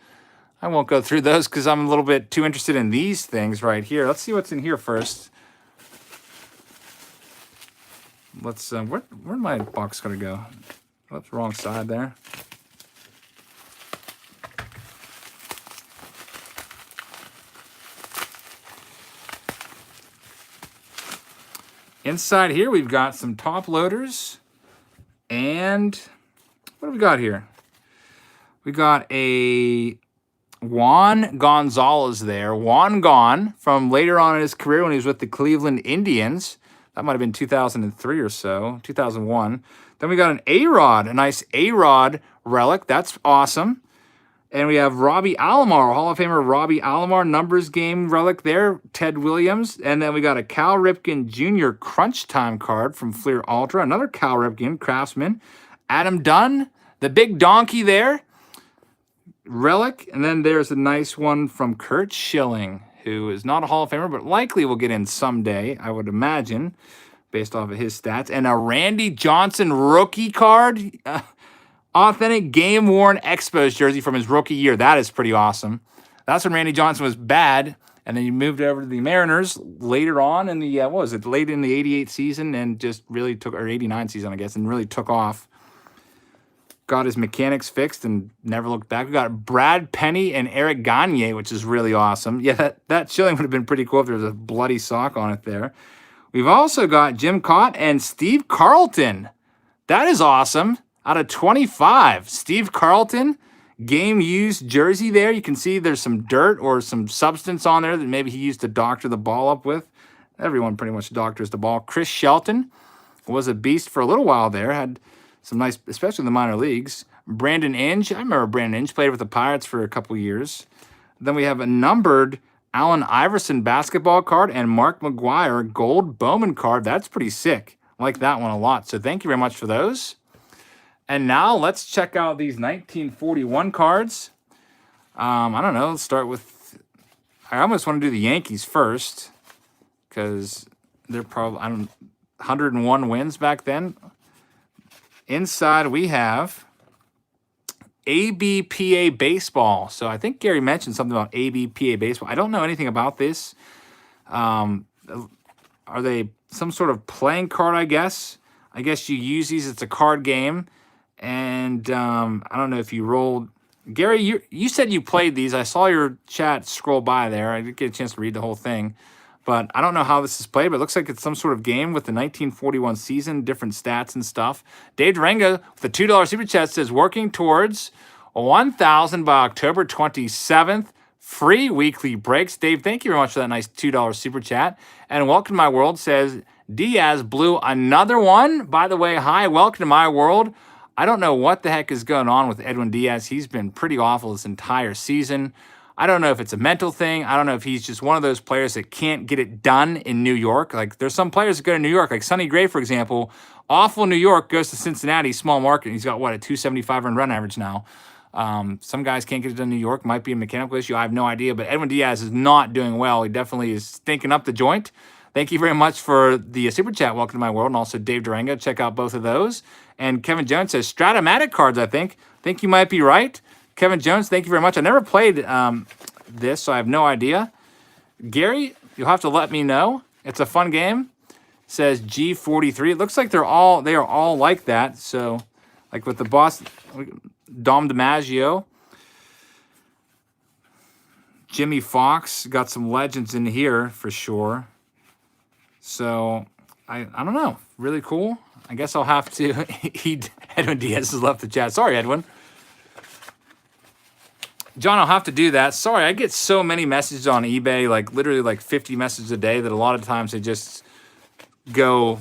I won't go through those because I'm a little bit too interested in these things right here. Let's see what's in here first. Let's, where'd my box going to go? That's the wrong side there. Inside here, we've got some top loaders. And what do we got here? We got a Juan Gonzalez there. Juan Gon from later on in his career when he was with the Cleveland Indians. That might have been 2003 or so, 2001. Then we got an A-Rod, a nice A-Rod relic. That's awesome. And we have Robbie Alomar, Hall of Famer Robbie Alomar, numbers game relic there, Ted Williams. And then we got a Cal Ripken Jr. Crunch Time card from Fleer Ultra, another Cal Ripken Craftsman. Adam Dunn, the big donkey there, relic. And then there's a nice one from Kurt Schilling, who is not a Hall of Famer, but likely will get in someday, I would imagine, based off of his stats. And a Randy Johnson rookie card. Authentic game-worn Expos jersey from his rookie year. That is pretty awesome. That's when Randy Johnson was bad. And then he moved over to the Mariners later on in the, what was it, late in the 88 season and just really took, or 89 season, I guess, and really took off. Got his mechanics fixed and never looked back. We got Brad Penny and Eric Gagne, which is really awesome. Yeah, that shilling would have been pretty cool if there was a bloody sock on it there. We've also got Jim Cott and Steve Carlton. That is awesome. Out of 25, Steve Carlton. Game used jersey there. You can see there's some dirt or some substance on there that maybe he used to doctor the ball up with. Everyone pretty much doctors the ball. Chris Shelton was a beast for a little while there. Had some nice, especially in the minor leagues. Brandon Inge. I remember Brandon Inge played with the Pirates for a couple years. Then we have a numbered Allen Iverson basketball card and Mark McGuire gold Bowman card. That's pretty sick. I like that one a lot. So thank you very much for those. And now let's check out these 1941 cards. I don't know. Let's start with, I almost want to do the Yankees first because they're probably, 101 wins back then. Inside we have ABPA baseball. So I think Gary mentioned something about ABPA baseball. I don't know anything about this. Are they some sort of playing card, I guess? I guess you use these. It's a card game. And I don't know if you rolled. Gary, you said you played these. I saw your chat scroll by there. I didn't get a chance to read the whole thing. But I don't know how this is played, but it looks like it's some sort of game with the 1941 season, different stats and stuff. Dave Durango with the $2 super chat says, working towards 1,000 by October 27th. Free weekly breaks. Dave, thank you very much for that nice $2 super chat. And Welcome to My World says, Diaz blew another one. By the way, hi, welcome to my world. I don't know what the heck is going on with Edwin Diaz. He's been pretty awful this entire season. I don't know if it's a mental thing. I don't know if he's just one of those players that can't get it done in New York. Like, there's some players that go to New York, like Sonny Gray, for example. Awful New York, goes to Cincinnati, small market, and he's got, what, a 275 run average now. Some guys can't get it done in New York. Might be a mechanical issue. I have no idea. But Edwin Diaz is not doing well. He definitely is stinking up the joint. Thank you very much for the super chat. Welcome to my world. And also Dave Durango. Check out both of those. And Kevin Jones says Stratomatic cards, I think. Think you might be right. Kevin Jones, thank you very much. I never played this, so I have no idea. Gary, you'll have to let me know. It's a fun game. It says G43. It looks like they are all like that. So, like with the boss, Dom DiMaggio, Jimmy Fox, got some legends in here for sure. So, I don't know. Really cool. I guess I'll have to. Edwin Diaz has left the chat. Sorry, Edwin. John, I'll have to do that. Sorry, I get so many messages on eBay, like literally like 50 messages a day, that a lot of times they just go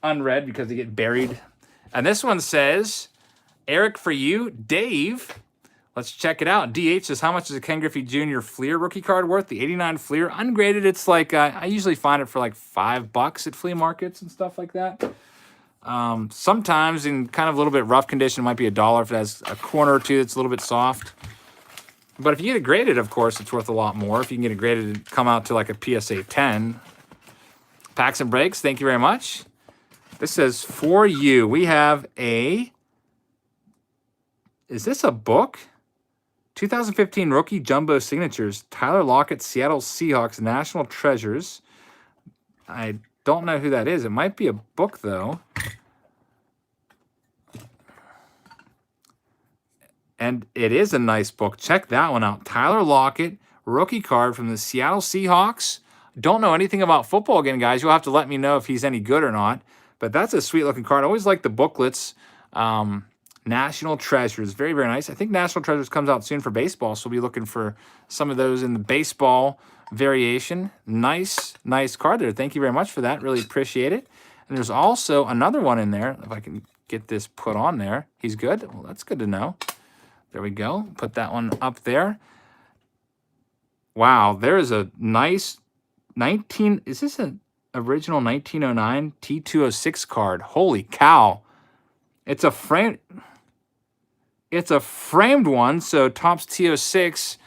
unread because they get buried. And this one says, Eric, for you, Dave. Let's check it out. DH says, how much is a Ken Griffey Jr. Fleer rookie card worth? The 89 Fleer, ungraded. It's like, I usually find it for like $5 at flea markets and stuff like that. Sometimes in kind of a little bit rough condition, it might be $1 if it has a corner or two that's a little bit soft. But if you get it graded, of course, it's worth a lot more. If you can get it graded and come out to like a PSA 10. Packs and breaks, thank you very much. This says, for you, we have a, is this a book? 2015 Rookie Jumbo Signatures, Tyler Lockett, Seattle Seahawks, National Treasures. I don't know who that is. It might be a book, though. And it is a nice book. Check that one out. Tyler Lockett, rookie card from the Seattle Seahawks. Don't know anything about football again, guys. You'll have to let me know if he's any good or not. But that's a sweet-looking card. I always like the booklets. National Treasures. Very, very nice. I think National Treasures comes out soon for baseball, so we'll be looking for some of those in the baseball variation. Nice, nice card there. Thank you very much for that. Really appreciate it. And there's also another one in there. If I can get this put on there. He's good. Well, that's good to know. There we go. Put that one up there. Wow, there is a nice 19... Is this an original 1909 T206 card? Holy cow. It's a frame... It's a framed one, so Topps T06.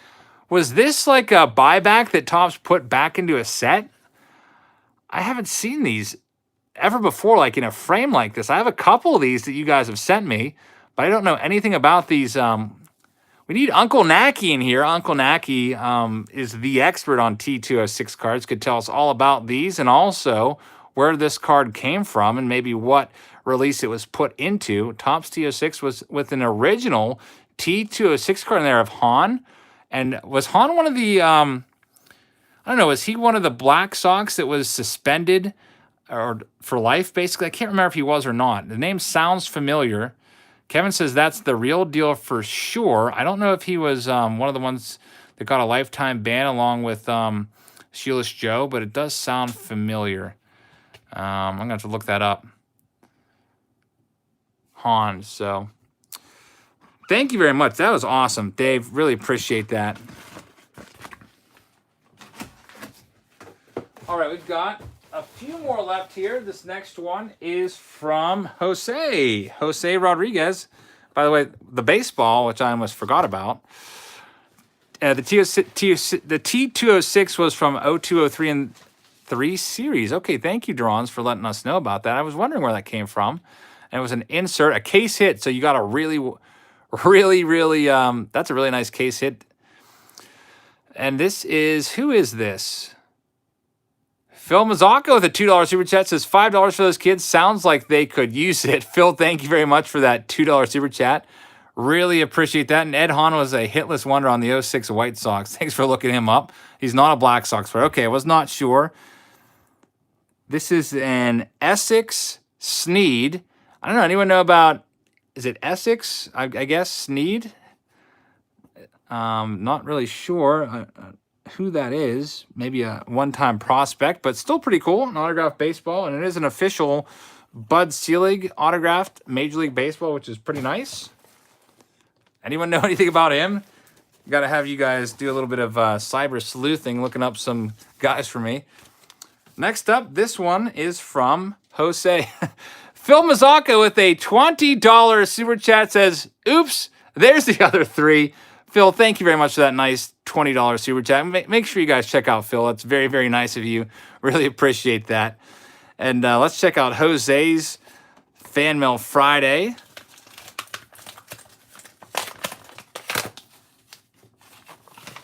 Was this like a buyback that Topps put back into a set? I haven't seen these ever before, like in a frame like this. I have a couple of these that you guys have sent me, but I don't know anything about these. We need Uncle Nacky in here. Uncle Nacky is the expert on T206 cards, could tell us all about these and also where this card came from and maybe what release it was put into. Topps T06 was with an original T206 card in there of Han. And was Han one of the, I don't know, was he one of the Black Sox that was suspended or for life, basically? I can't remember if he was or not. The name sounds familiar. Kevin says that's the real deal for sure. I don't know if he was one of the ones that got a lifetime ban along with Shoeless Joe, but it does sound familiar. I'm going to have to look that up. Han, so thank you very much. That was awesome, Dave. Really appreciate that. All right, we've got a few more left here. This next one is from Jose Rodriguez. By the way, the baseball, which I almost forgot about. The T206 was from 0203 and 3 series. Okay, thank you, Durans, for letting us know about that. I was wondering where that came from. And it was an insert, a case hit. So you got a really, that's a really nice case hit. And this is, who is this? Phil Mazzocco with a $2 super chat says $5 for those kids. Sounds like they could use it. Phil, thank you very much for that $2 super chat. Really appreciate that. And Ed Hahn was a hitless wonder on the 06 White Sox. Thanks for looking him up. He's not a Black Sox player. Okay, I was not sure. This is an Essex Sneed. I don't know. Anyone know about, is it Essex? I guess Sneed? Not really sure who that is. Maybe a one-time prospect, but still pretty cool. An autographed baseball, and it is an official Bud Selig autographed Major League Baseball, which is pretty nice. Anyone know anything about him? Got to have you guys do a little bit of cyber sleuthing, looking up some guys for me. Next up, this one is from Jose. Phil Mazzocco with a $20 super chat says, oops, there's the other three. Phil, thank you very much for that nice $20 super chat. Make sure you guys check out Phil. That's very, very nice of you. Really appreciate that. And let's check out Jose's Fan Mail Friday.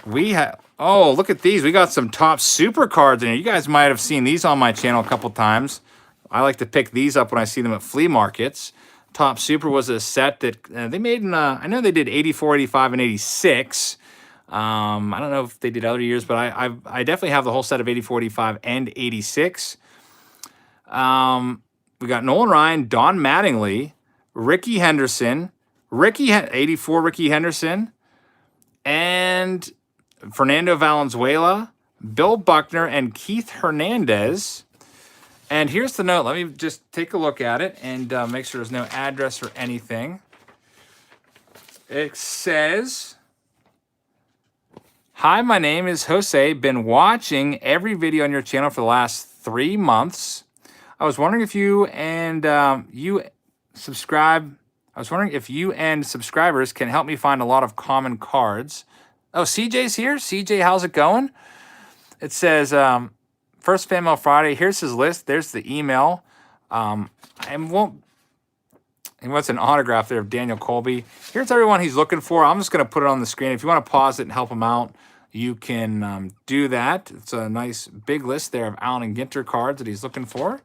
We have, oh, look at these. We got some top super cards in here. You guys might have seen these on my channel a couple times. I like to pick these up when I see them at flea markets. Top Super was a set that they made in, I know they did 84, 85, and 86. I don't know if they did other years, but I definitely have the whole set of 84, 85, and 86. We got Nolan Ryan, Don Mattingly, Ricky Henderson, 84 Ricky Henderson, and Fernando Valenzuela, Bill Buckner, and Keith Hernandez. And here's the note. Let me just take a look at it and make sure there's no address or anything. It says, hi, my name is Jose. Been watching every video on your channel for the last 3 months. I was wondering if you and subscribers can help me find a lot of common cards. Oh, CJ's here. CJ, how's it going? It says, first Fan Mail Friday. Here's his list. There's the email. And what's an autograph there of Daniel Colby. Here's everyone he's looking for. I'm just going to put it on the screen. If you want to pause it and help him out, you can do that. It's a nice big list there of Allen and Ginter cards that he's looking for.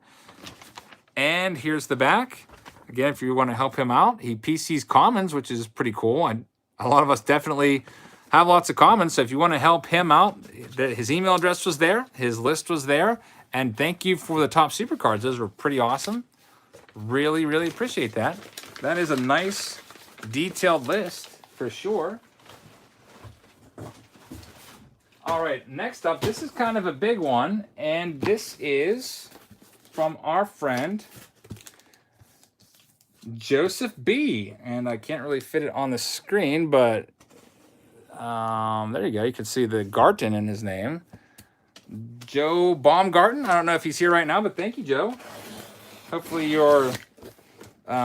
And here's the back. Again, if you want to help him out, he PCs commons, which is pretty cool. And a lot of us definitely have lots of commons. So if you want to help him out, his email address was there. His list was there. And thank you for the top super cards. Those were pretty awesome. Really, really appreciate that. That is a nice detailed list for sure. All right, next up, this is kind of a big one. And this is from our friend Joseph B. And I can't really fit it on the screen, but there you go. You can see the Garten in his name. Joe Baumgarten. I don't know if he's here right now, but thank you, Joe. Hopefully your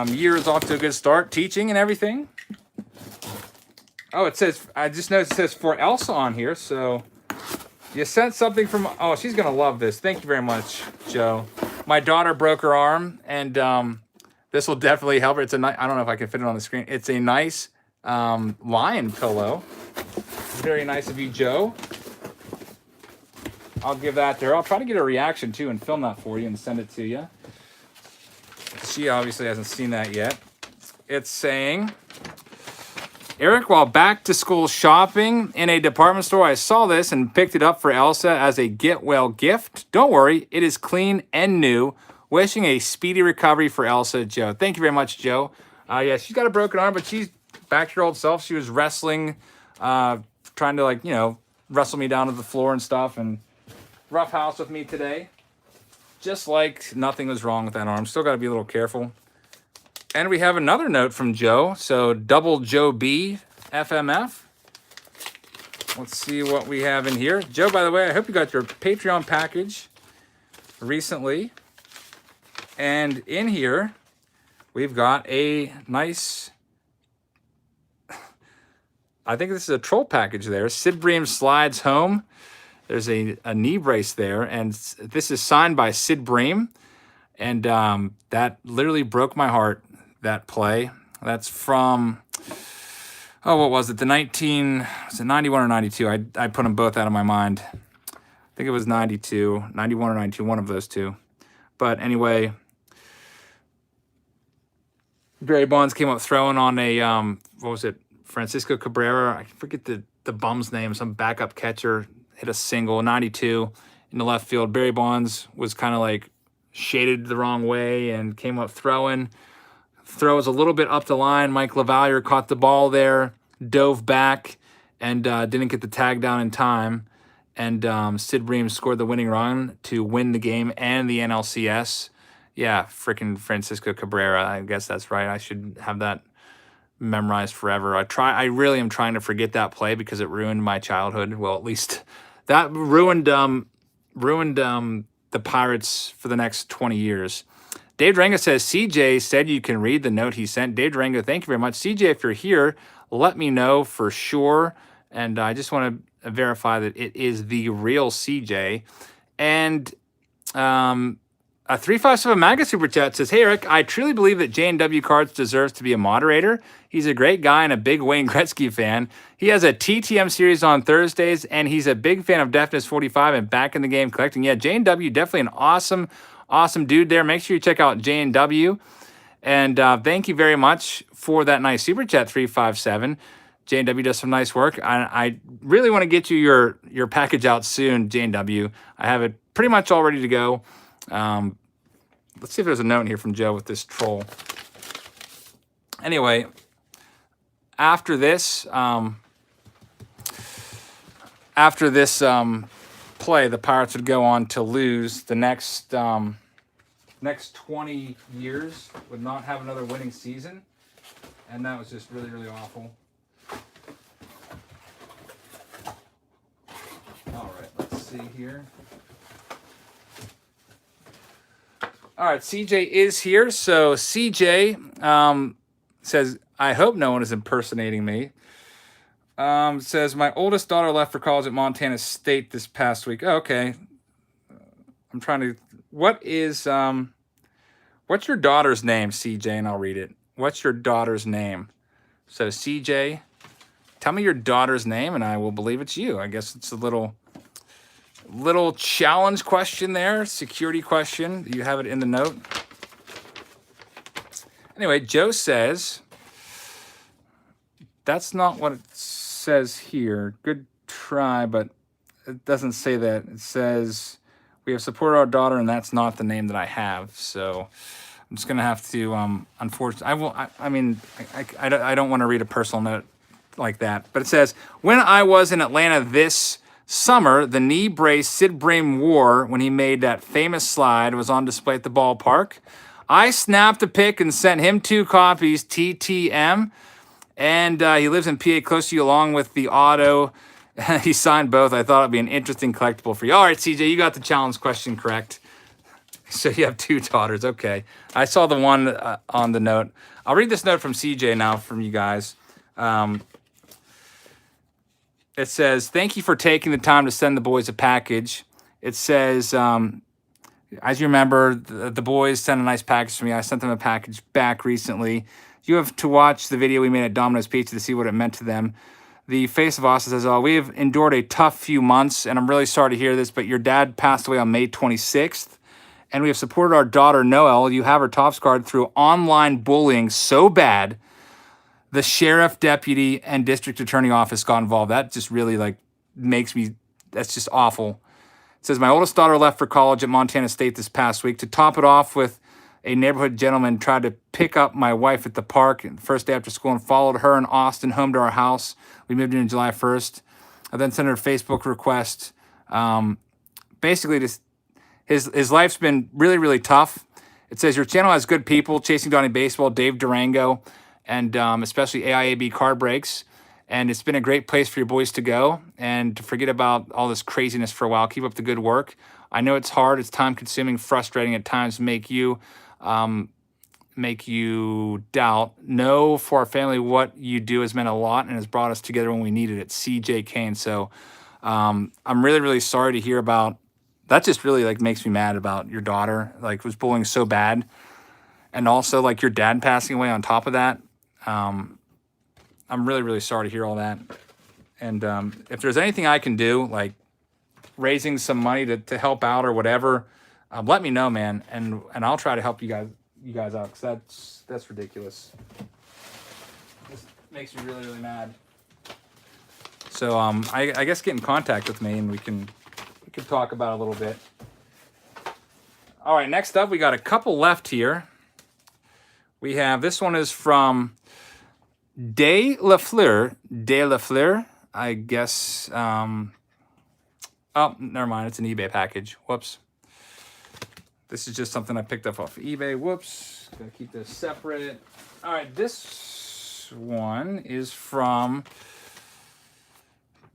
year is off to a good start, teaching and everything. Oh, it says, I just noticed it says for Elsa on here, so you sent something from, oh, she's going to love this. Thank you very much, Joe. My daughter broke her arm, and this will definitely help her. It's a nice, I don't know if I can fit it on the screen. It's a nice lion pillow. Very nice of you, Joe. I'll give that to her. I'll try to get a reaction too and film that for you and send it to you. She obviously hasn't seen that yet. It's saying, Eric, while back to school shopping in a department store, I saw this and picked it up for Elsa as a get well gift. Don't worry, it is clean and new. Wishing a speedy recovery for Elsa, Joe. Thank you very much, Joe. Yeah, she's got a broken arm, but she's back to her old self. She was wrestling, trying to, like, you know, wrestle me down to the floor and stuff, and rough house with me today. Just like nothing was wrong with that arm. Still got to be a little careful. And we have another note from Joe. So double Joe B, FMF. Let's see what we have in here. Joe, by the way, I hope you got your Patreon package recently. And in here, we've got a nice, I think this is a troll package there. Sid Bream Slides Home. There's a knee brace there. And this is signed by Sid Bream. And that literally broke my heart, that play. That's from, oh, what was it? Was it 91 or 92? I put them both out of my mind. I think it was 92, 91 or 92, one of those two. But anyway, Barry Bonds came up throwing on a, what was it? Francisco Cabrera. I forget the bum's name, some backup catcher, hit a single, 92 in the left field. Barry Bonds was kind of like shaded the wrong way and came up throwing. Throw was a little bit up the line. Mike LaValliere caught the ball there, dove back, and didn't get the tag down in time. And Sid Bream scored the winning run to win the game and the NLCS. Yeah, freaking Francisco Cabrera. I guess that's right. I should have that memorized forever. I really am trying to forget that play because it ruined my childhood. Well, at least that ruined the Pirates for the next 20 years. Dave Durango says, CJ said you can read the note he sent. Dave Durango, thank you very much. CJ, if you're here, let me know for sure. And I just want to verify that it is the real CJ. And a 357 MAGA Super Chat says, hey, Eric, I truly believe that J&W Cards deserves to be a moderator. He's a great guy and a big Wayne Gretzky fan. He has a TTM series on Thursdays, and he's a big fan of Deafness 45 and Back in the Game Collecting. Yeah, J&W, definitely an awesome dude there. Make sure you check out J&W. And thank you very much for that nice Super Chat, 357. J&W does some nice work. I really want to get you your package out soon, J&W. I have it pretty much all ready to go. Let's see if there's a note in here from Joe with this troll. Anyway, after this play, the Pirates would go on to lose the next 20 years, would not have another winning season, and that was just really, really awful. All right, let's see here. All right, CJ is here. So CJ says, I hope no one is impersonating me. Says, my oldest daughter left for college at Montana State this past week. Oh, okay. I'm trying to, what's your daughter's name, CJ? And I'll read it. What's your daughter's name? So CJ, tell me your daughter's name and I will believe it's you. I guess it's a little challenge question there, security question. You have it in the note. Anyway, Joe says, that's not what it says here. Good try, but it doesn't say that. It says, we have supported our daughter, and that's not the name that I have. So I'm just going to have to, unfortunately, I don't want to read a personal note like that. But it says, when I was in Atlanta this summer, the knee brace Sid Bream wore when he made that famous slide was on display at the ballpark. I snapped a pic and sent him 2 copies, TTM, and he lives in PA close to you along with the auto. He signed both. I thought it'd be an interesting collectible for you. All right, CJ, you got the challenge question correct. So you have 2 daughters. Okay. I saw the one on the note. I'll read this note from CJ now from you guys. It says, thank you for taking the time to send the boys a package. It says, as you remember, the boys sent a nice package to me. I sent them a package back recently. You have to watch the video we made at Domino's Pizza to see what it meant to them. The face of Austin says, "Oh, we have endured a tough few months, and I'm really sorry to hear this, but your dad passed away on May 26th, and we have supported our daughter, Noelle. You have her Topps card through online bullying so bad, the sheriff, deputy, and district attorney office got involved." That just really, like, makes me, that's just awful. It says, "My oldest daughter left for college at Montana State this past week. To top it off with, a neighborhood gentleman tried to pick up my wife at the park the first day after school and followed her and Austin home to our house. We moved in July 1st. I then sent her a Facebook request. Basically, just his life's been really, really tough." It says, "Your channel has good people, Chasing Donnie Baseball, Dave Durango, and especially AIAB Card Breaks. And it's been a great place for your boys to go and to forget about all this craziness for a while. Keep up the good work. I know it's hard, it's time-consuming, frustrating at times, make you doubt. Know for our family what you do has meant a lot and has brought us together when we needed it. CJ Kane." So I'm really, really sorry to hear about that. Just really, like, makes me mad about your daughter, like, was bullying so bad. And also, like, your dad passing away on top of that. I'm really, really sorry to hear all that. And if there's anything I can do, like raising some money to help out or whatever, let me know, man, and I'll try to help you guys out, because that's ridiculous. This makes me really, really mad. So I guess get in contact with me and we can talk about it a little bit. All right, next up we got a couple left here. We have, this one is from De La Fleur, I guess. Oh, never mind. It's an eBay package. Whoops. This is just something I picked up off of eBay. Whoops. Gotta keep this separate. All right, this one is from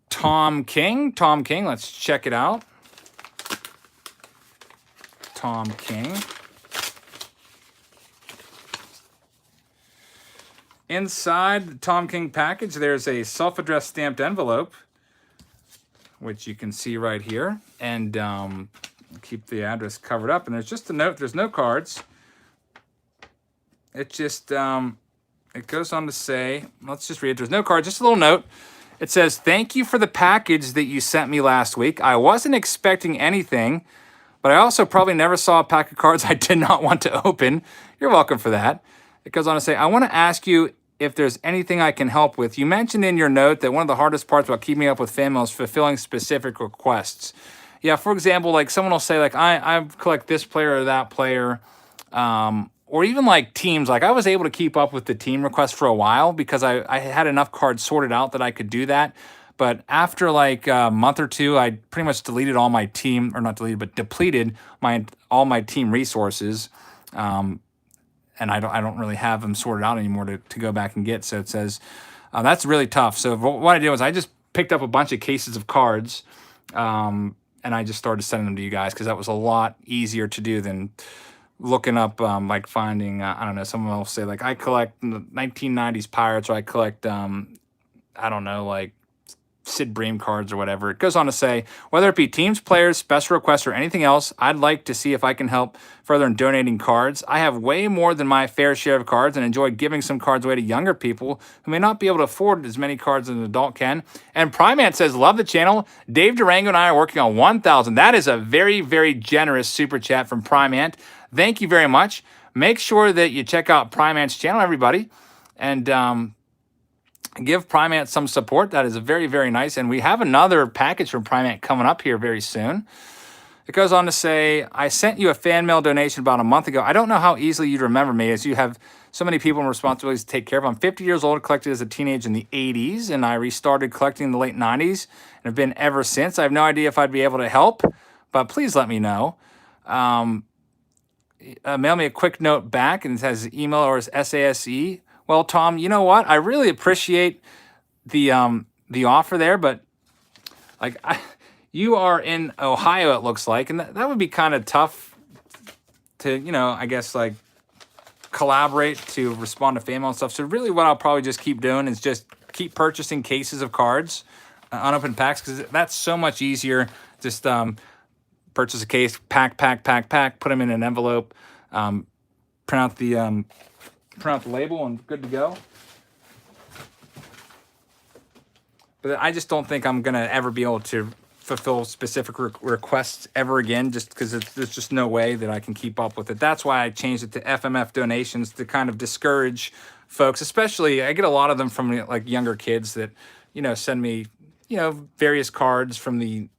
Tom King. Tom King, let's check it out. Tom King. Inside the Tom King package, there's a self-addressed stamped envelope, which you can see right here, and keep the address covered up. And there's just a note. There's no cards. It just it goes on to say, let's just read it. There's no cards, just a little note. It says, "Thank you for the package that you sent me last week. I wasn't expecting anything, but I also probably never saw a pack of cards I did not want to open. You're welcome for that." It goes on to say, "I want to ask you if there's anything I can help with. You mentioned in your note that one of the hardest parts about keeping up with fan mail is fulfilling specific requests." Yeah, for example, like someone will say, like, I collect this player or that player, or even like teams. Like, I was able to keep up with the team requests for a while because I had enough cards sorted out that I could do that. But after like a month or two, I pretty much deleted all my team, or not deleted, but depleted all my team resources. And I don't really have them sorted out anymore to go back and get. So it says, that's really tough. So what I did was I just picked up a bunch of cases of cards, and I just started sending them to you guys, because that was a lot easier to do than looking up, like finding, I don't know, someone will say, like, I collect 1990s Pirates, or I collect, I don't know, like Sid Bream cards or whatever. It goes on to say, "Whether it be teams, players, special requests, or anything else, I'd like to see if I can help further in donating cards. I have way more than my fair share of cards and enjoy giving some cards away to younger people who may not be able to afford as many cards as an adult can." And Primant says, "Love the channel. Dave Durango and I are working on 1,000. That is a very, very generous super chat from Primant. Thank you very much. Make sure that you check out Primant's channel, everybody, and give Primant some support. That is very, very nice. And we have another package from Primant coming up here very soon. It goes on to say, "I sent you a fan mail donation about a month ago. I don't know how easily you'd remember me, as you have so many people and responsibilities to take care of. I'm 50 years old, collected as a teenager in the 80s, and I restarted collecting in the late 90s and have been ever since. I have no idea if I'd be able to help, but please let me know." Mail me a quick note back, and it has email or his SASE. Well, Tom, you know what? I really appreciate the offer there, but like you are in Ohio, it looks like, and that would be kind of tough to, you know, I guess like collaborate to respond to fan mail and stuff. So really, what I'll probably just keep doing is just keep purchasing cases of cards, unopened packs, because that's so much easier. Just purchase a case, pack, put them in an envelope, print out the print out the label and good to go. But I just don't think I'm going to ever be able to fulfill specific requests ever again, just because there's just no way that I can keep up with it. That's why I changed it to FMF donations, to kind of discourage folks, especially I get a lot of them from like younger kids that, you know, send me, you know, various cards from the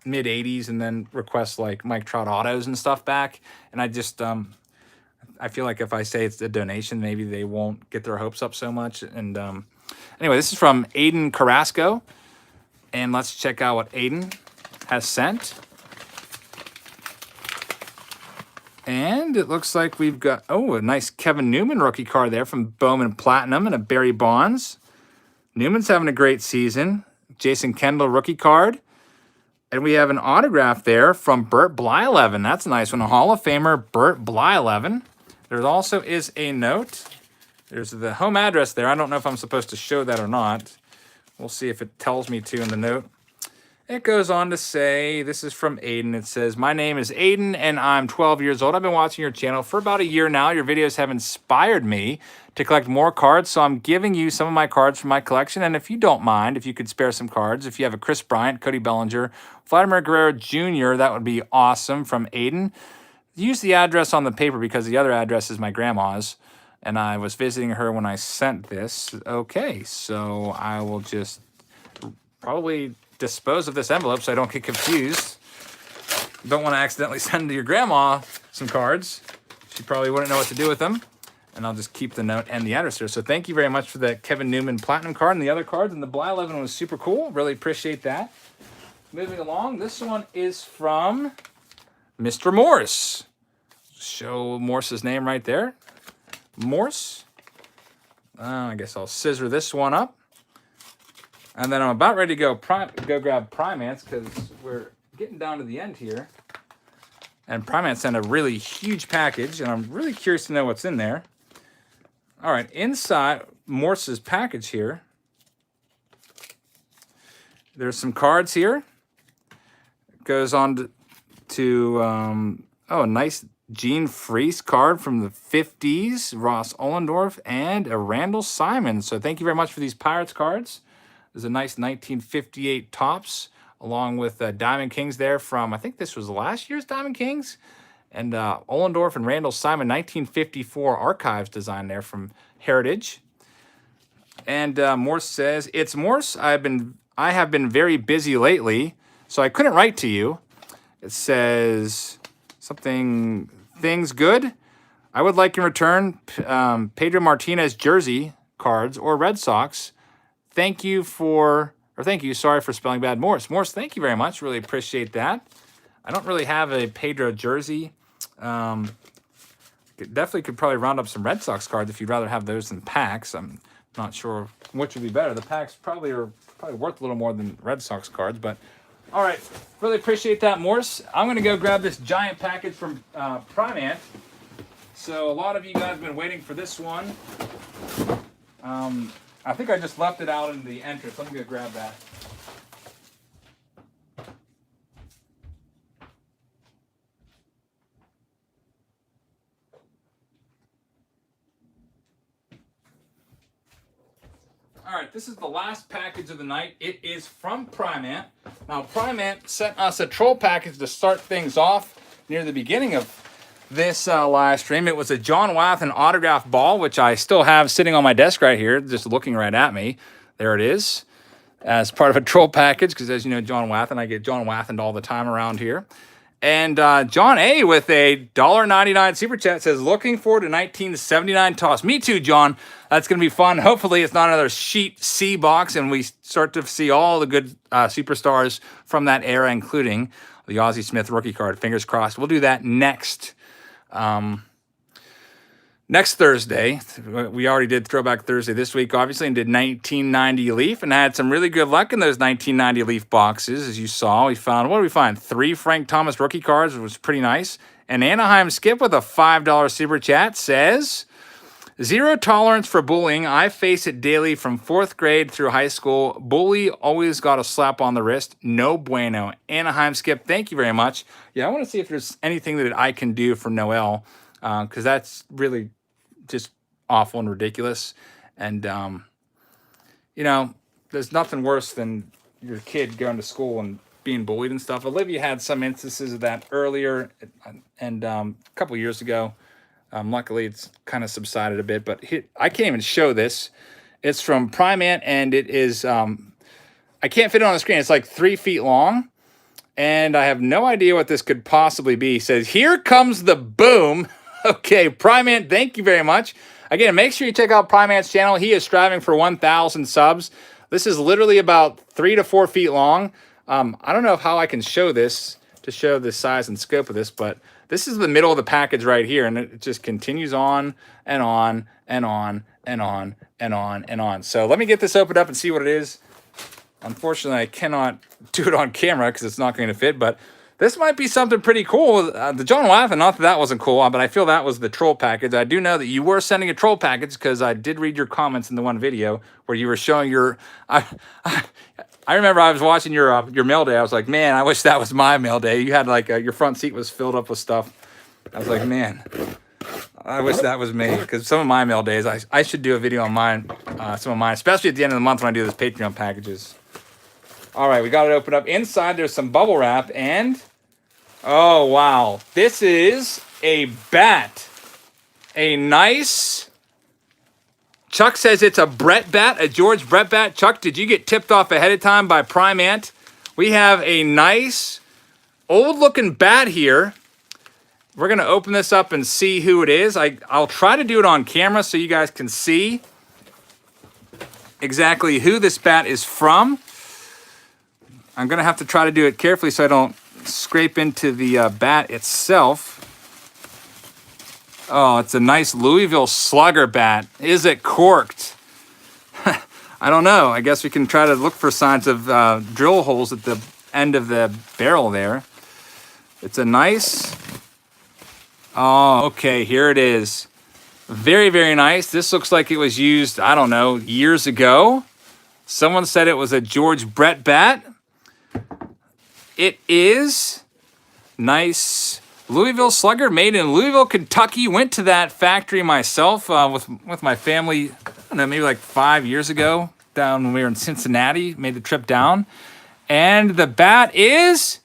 mid 80s and then request like Mike Trout autos and stuff back. And I just, I feel like if I say it's a donation, maybe they won't get their hopes up so much. And anyway, this is from Aiden Carrasco. And let's check out what Aiden has sent. And it looks like we've got, oh, a nice Kevin Newman rookie card there from Bowman Platinum and a Barry Bonds. Newman's having a great season. Jason Kendall rookie card. And we have an autograph there from Burt Blyleven. That's a nice one. A Hall of Famer, Burt Blyleven. There also is a note. There's the home address there. I don't know if I'm supposed to show that or not. We'll see if it tells me to in the note. It goes on to say, this is from Aiden. It says, my name is Aiden and I'm 12 years old. I've been watching your channel for about a year now. Your videos have inspired me to collect more cards, so I'm giving you some of my cards from my collection. And if you don't mind, if you could spare some cards, if you have a Chris Bryant, Cody Bellinger, Vladimir Guerrero Jr., that would be awesome, from Aiden. Use the address on the paper because the other address is my grandma's. And I was visiting her when I sent this. Okay, so I will just probably dispose of this envelope so I don't get confused. Don't want to accidentally send to your grandma some cards. She probably wouldn't know what to do with them. And I'll just keep the note and the address here. So thank you very much for that Kevin Newman Platinum card and the other cards. And the Blyleven was super cool. Really appreciate that. Moving along, this one is from Mr. Morse. Show Morse's name right there. Morse. I guess I'll scissor this one up. And then I'm about ready to go grab Primance because we're getting down to the end here. And Primance sent a really huge package, and I'm really curious to know what's in there. All right, inside Morse's package here, there's some cards here. It goes on to a nice Gene Freese card from the 50s, Ross Ollendorf, and a Randall Simon. So thank you very much for these Pirates cards. There's a nice 1958 Topps, along with Diamond Kings there from, I think this was last year's Diamond Kings. And Ollendorf and Randall Simon, 1954 Archives design there from Heritage. And Morse says, it's Morse. I have been very busy lately, so I couldn't write to you. It says something, things good. I would like in return Pedro Martinez jersey cards or Red Sox. Thank you, sorry for spelling bad, Morse. Morse, thank you very much. Really appreciate that. I don't really have a Pedro jersey. Definitely could probably round up some Red Sox cards if you'd rather have those than packs. I'm not sure which would be better. The packs probably are worth a little more than Red Sox cards, but all right. Really appreciate that, Morse. I'm going to go grab this giant package from Primant. So a lot of you guys have been waiting for this one. I think I just left it out in the entrance. Let me go grab that. All right, this is the last package of the night. It is from Primant. Now, Primant sent us a troll package to start things off near the beginning of this live stream. It was a John Wathan autograph ball, which I still have sitting on my desk right here, just looking right at me. There it is, as part of a troll package, because as you know, John Wathan, I get John Wathan all the time around here. And John A. with a $1.99 super chat says, looking forward to 1979 toss. Me too, John. That's going to be fun. Hopefully it's not another sheet C box, and we start to see all the good superstars from that era, including the Ozzie Smith rookie card. Fingers crossed. We'll do that next Thursday. We already did Throwback Thursday this week, obviously, and did 1990 Leaf, and had some really good luck in those 1990 Leaf boxes, as you saw. We found, what did we find? 3 Frank Thomas rookie cards, which was pretty nice. And Anaheim Skip with a $5 super chat says, zero tolerance for bullying. I face it daily from 4th grade through high school. Bully always got a slap on the wrist. No bueno. Anaheim Skip, thank you very much. Yeah, I want to see if there's anything that I can do for Noel, because that's really just awful and ridiculous. And, you know, there's nothing worse than your kid going to school and being bullied and stuff. Olivia had some instances of that earlier and a couple years ago. Luckily, it's kind of subsided a bit, but I can't even show this. It's from Primant, and it is, I can't fit it on the screen. It's like 3 feet long, and I have no idea what this could possibly be. It says, here comes the boom. Okay, Primant, thank you very much. Again, make sure you check out Primant's channel. He is striving for 1,000 subs. This is literally about 3 to 4 feet long. I don't know how I can show this to show the size and scope of this, but this is the middle of the package right here, and it just continues on and on and on and on and on and on. So let me get this opened up and see what it is. Unfortunately, I cannot do it on camera because it's not going to fit, but this might be something pretty cool. The John Wathen, not that wasn't cool, but I feel that was the troll package. I do know that you were sending a troll package because I did read your comments in the one video where you were showing your... I remember I was watching your mail day. I was like, man, I wish that was my mail day. You had like your front seat was filled up with stuff. I was like, man, I wish that was me, because some of my mail days, I should do a video on mine, some of mine, especially at the end of the month when I do those Patreon packages. All right, we got it opened up. Inside, there's some bubble wrap, and oh, wow. This is a bat. A nice... Chuck says it's a Brett bat, a George Brett bat. Chuck, did you get tipped off ahead of time by Primant? We have a nice, old-looking bat here. We're going to open this up and see who it is. I'll try to do it on camera so you guys can see exactly who this bat is from. I'm going to have to try to do it carefully so I don't scrape into the bat itself. Oh, it's a nice Louisville Slugger bat. Is it corked? I don't know. I guess we can try to look for signs of drill holes at the end of the barrel there. It's a nice... Oh, okay, here it is. Very, very nice. This looks like it was used, I don't know, years ago. Someone said it was a George Brett bat. It is nice Louisville Slugger, made in Louisville, Kentucky. Went to that factory myself with my family, I don't know, maybe like 5 years ago, down when we were in Cincinnati, made the trip down. And the bat is...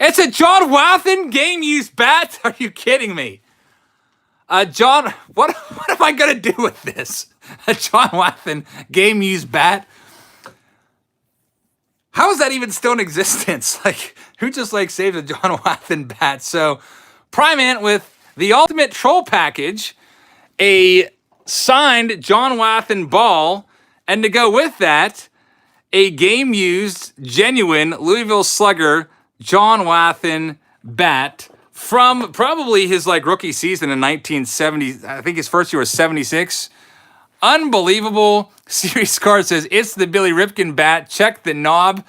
It's a John Wathen game-used bat? Are you kidding me? John, what am I going to do with this? A John Wathen game-used bat? How is that even still in existence? Like, who just, like, saved a John Wathen bat? So, Primant with the ultimate troll package, a signed John Wathen ball, and to go with that, a game-used, genuine Louisville Slugger John Wathen bat from probably his like rookie season in 1970. I think his first year was 76. Unbelievable. Series card says it's the Billy Ripken bat. Check the knob.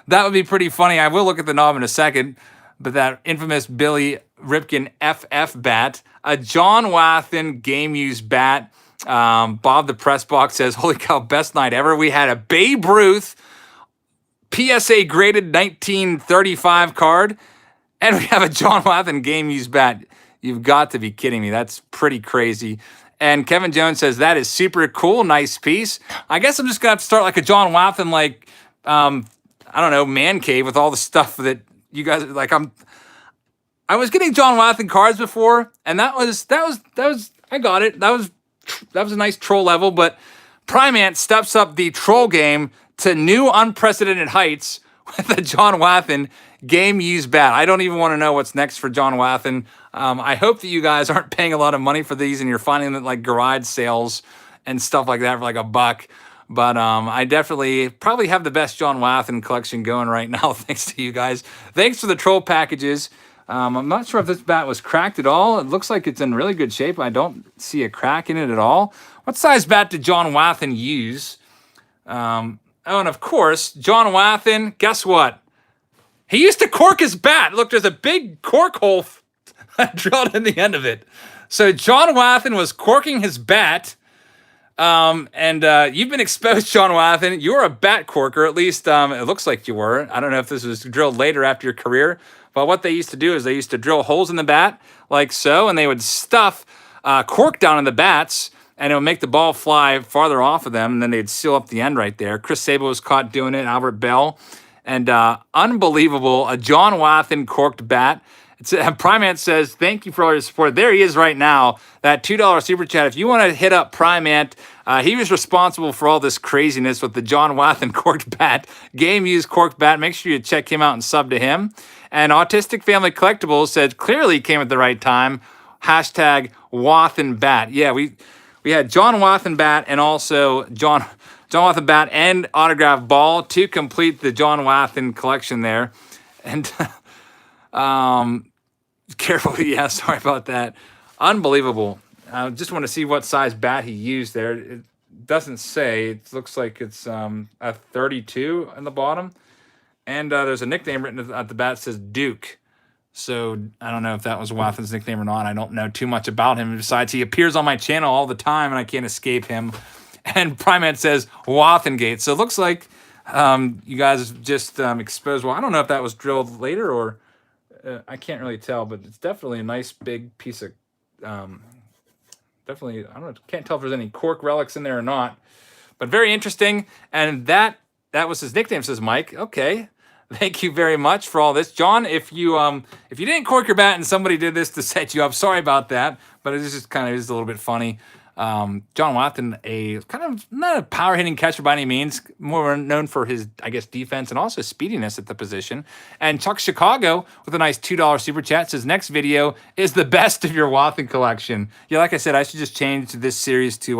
That would be pretty funny. I will look at the knob in a second. But that infamous Billy Ripken FF bat, a John Wathen game used bat. Bob the Press Box says, holy cow, best night ever. We had a Babe Ruth PSA graded 1935 card, and we have a John Wathen game-used bat. You've got to be kidding me. That's pretty crazy. And Kevin Jones says, that is super cool. Nice piece. I guess I'm just going to have to start like a John Wathen, like, I don't know, man cave with all the stuff that you guys, like, I was getting John Wathen cards before, and that was, I got it. That was a nice troll level, but Primant steps up the troll game to new unprecedented heights with a John Wathen game-used bat. I don't even want to know what's next for John Wathen. I hope that you guys aren't paying a lot of money for these and you're finding them at like garage sales and stuff like that for like $1. But I definitely probably have the best John Wathen collection going right now, thanks to you guys. Thanks for the troll packages. I'm not sure if this bat was cracked at all. It looks like it's in really good shape. I don't see a crack in it at all. What size bat did John Wathen use? Oh, and of course, John Wathen, guess what? He used to cork his bat. Look, there's a big cork hole drilled in the end of it. So John Wathen was corking his bat. You've been exposed, John Wathen. You're a bat corker, at least it looks like you were. I don't know if this was drilled later after your career. But what they used to do is they used to drill holes in the bat, like so, and they would stuff cork down in the bats. and it would make the ball fly farther off of them, and then they'd seal up the end right there. Chris Sable was caught doing it, Albert Bell, and unbelievable, a John Wathen corked bat. Primant says, thank you for all your support. There he is right now, that $2 super chat. If you want to hit up Primant, he was responsible for all this craziness with the John Wathen corked bat, game used corked bat. Make sure you check him out and sub to him. And Autistic Family Collectibles said, clearly came at the right time. Hashtag Wathen bat. Yeah, we had John Wathen bat and also John Wathen bat and autograph ball to complete the John Wathen collection there. And careful, yeah, sorry about that. Unbelievable. I just want to see what size bat he used there. It doesn't say. It looks like it's a 32 in the bottom. And there's a nickname written at the bat that says Duke. So I don't know if that was Wathen's nickname or not. I don't know too much about him. Besides, he appears on my channel all the time, and I can't escape him. And Primate says Wathengate. So it looks like you guys just exposed. Well, I don't know if that was drilled later or I can't really tell, but it's definitely a nice big piece of. Definitely, I don't know. Can't tell if there's any cork relics in there or not, but very interesting. And that was his nickname. Says Mike. Okay. Thank you very much for all this, John. If you didn't cork your bat and somebody did this to set you up, sorry about that. But it is just kind of is a little bit funny. John Wathen, a kind of not a power hitting catcher by any means, more known for his, I guess, defense and also speediness at the position. And Chuck Chicago with a nice $2 super chat says next video is the best of your Wathen collection. Yeah, like I said, I should just change this series to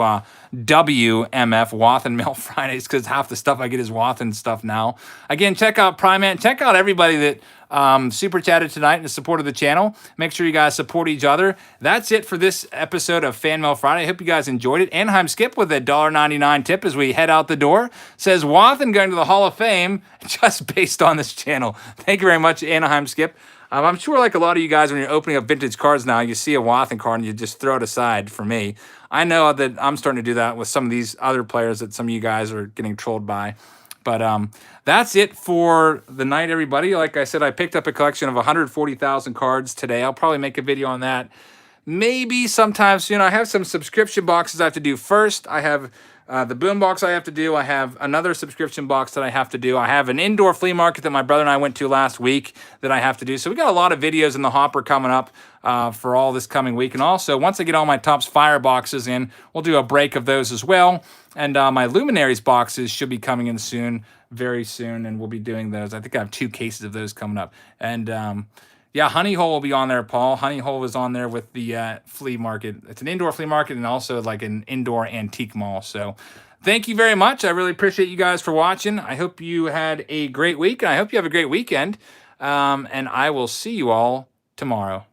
WMF Wathen Mail Fridays because half the stuff I get is Wathen stuff now. Again, check out Primate. Check out everybody that super chatted tonight in support of the channel. Make sure you guys support each other. That's it for this episode of Fan Mail Friday. I hope you guys enjoyed it. Anaheim Skip with a $1.99 tip as we head out the door says Wathen going to the Hall of Fame just based on this channel. Thank you very much, Anaheim Skip. I'm sure like a lot of you guys when you're opening up vintage cards now, you see a Wathen card and you just throw it aside. For me, I know that I'm starting to do that with some of these other players that some of you guys are getting trolled by. But that's it for the night, everybody. Like I said, I picked up a collection of 140,000 cards today. I'll probably make a video on that maybe sometime soon. I have some subscription boxes I have to do first. I have the boom box I have to do. I have another subscription box that I have to do. I have an indoor flea market that my brother and I went to last week that I have to do. So we got a lot of videos in the hopper coming up for all this coming week. And also, once I get all my Topps Fire boxes in, we'll do a break of those as well. And my Luminaries boxes should be coming in soon, very soon, and we'll be doing those. I think I have 2 cases of those coming up. And yeah, Honey Hole will be on there, Paul. Honey Hole is on there with the flea market. It's an indoor flea market and also like an indoor antique mall. So thank you very much. I really appreciate you guys for watching. I hope you had a great week, and I hope you have a great weekend. And I will see you all tomorrow.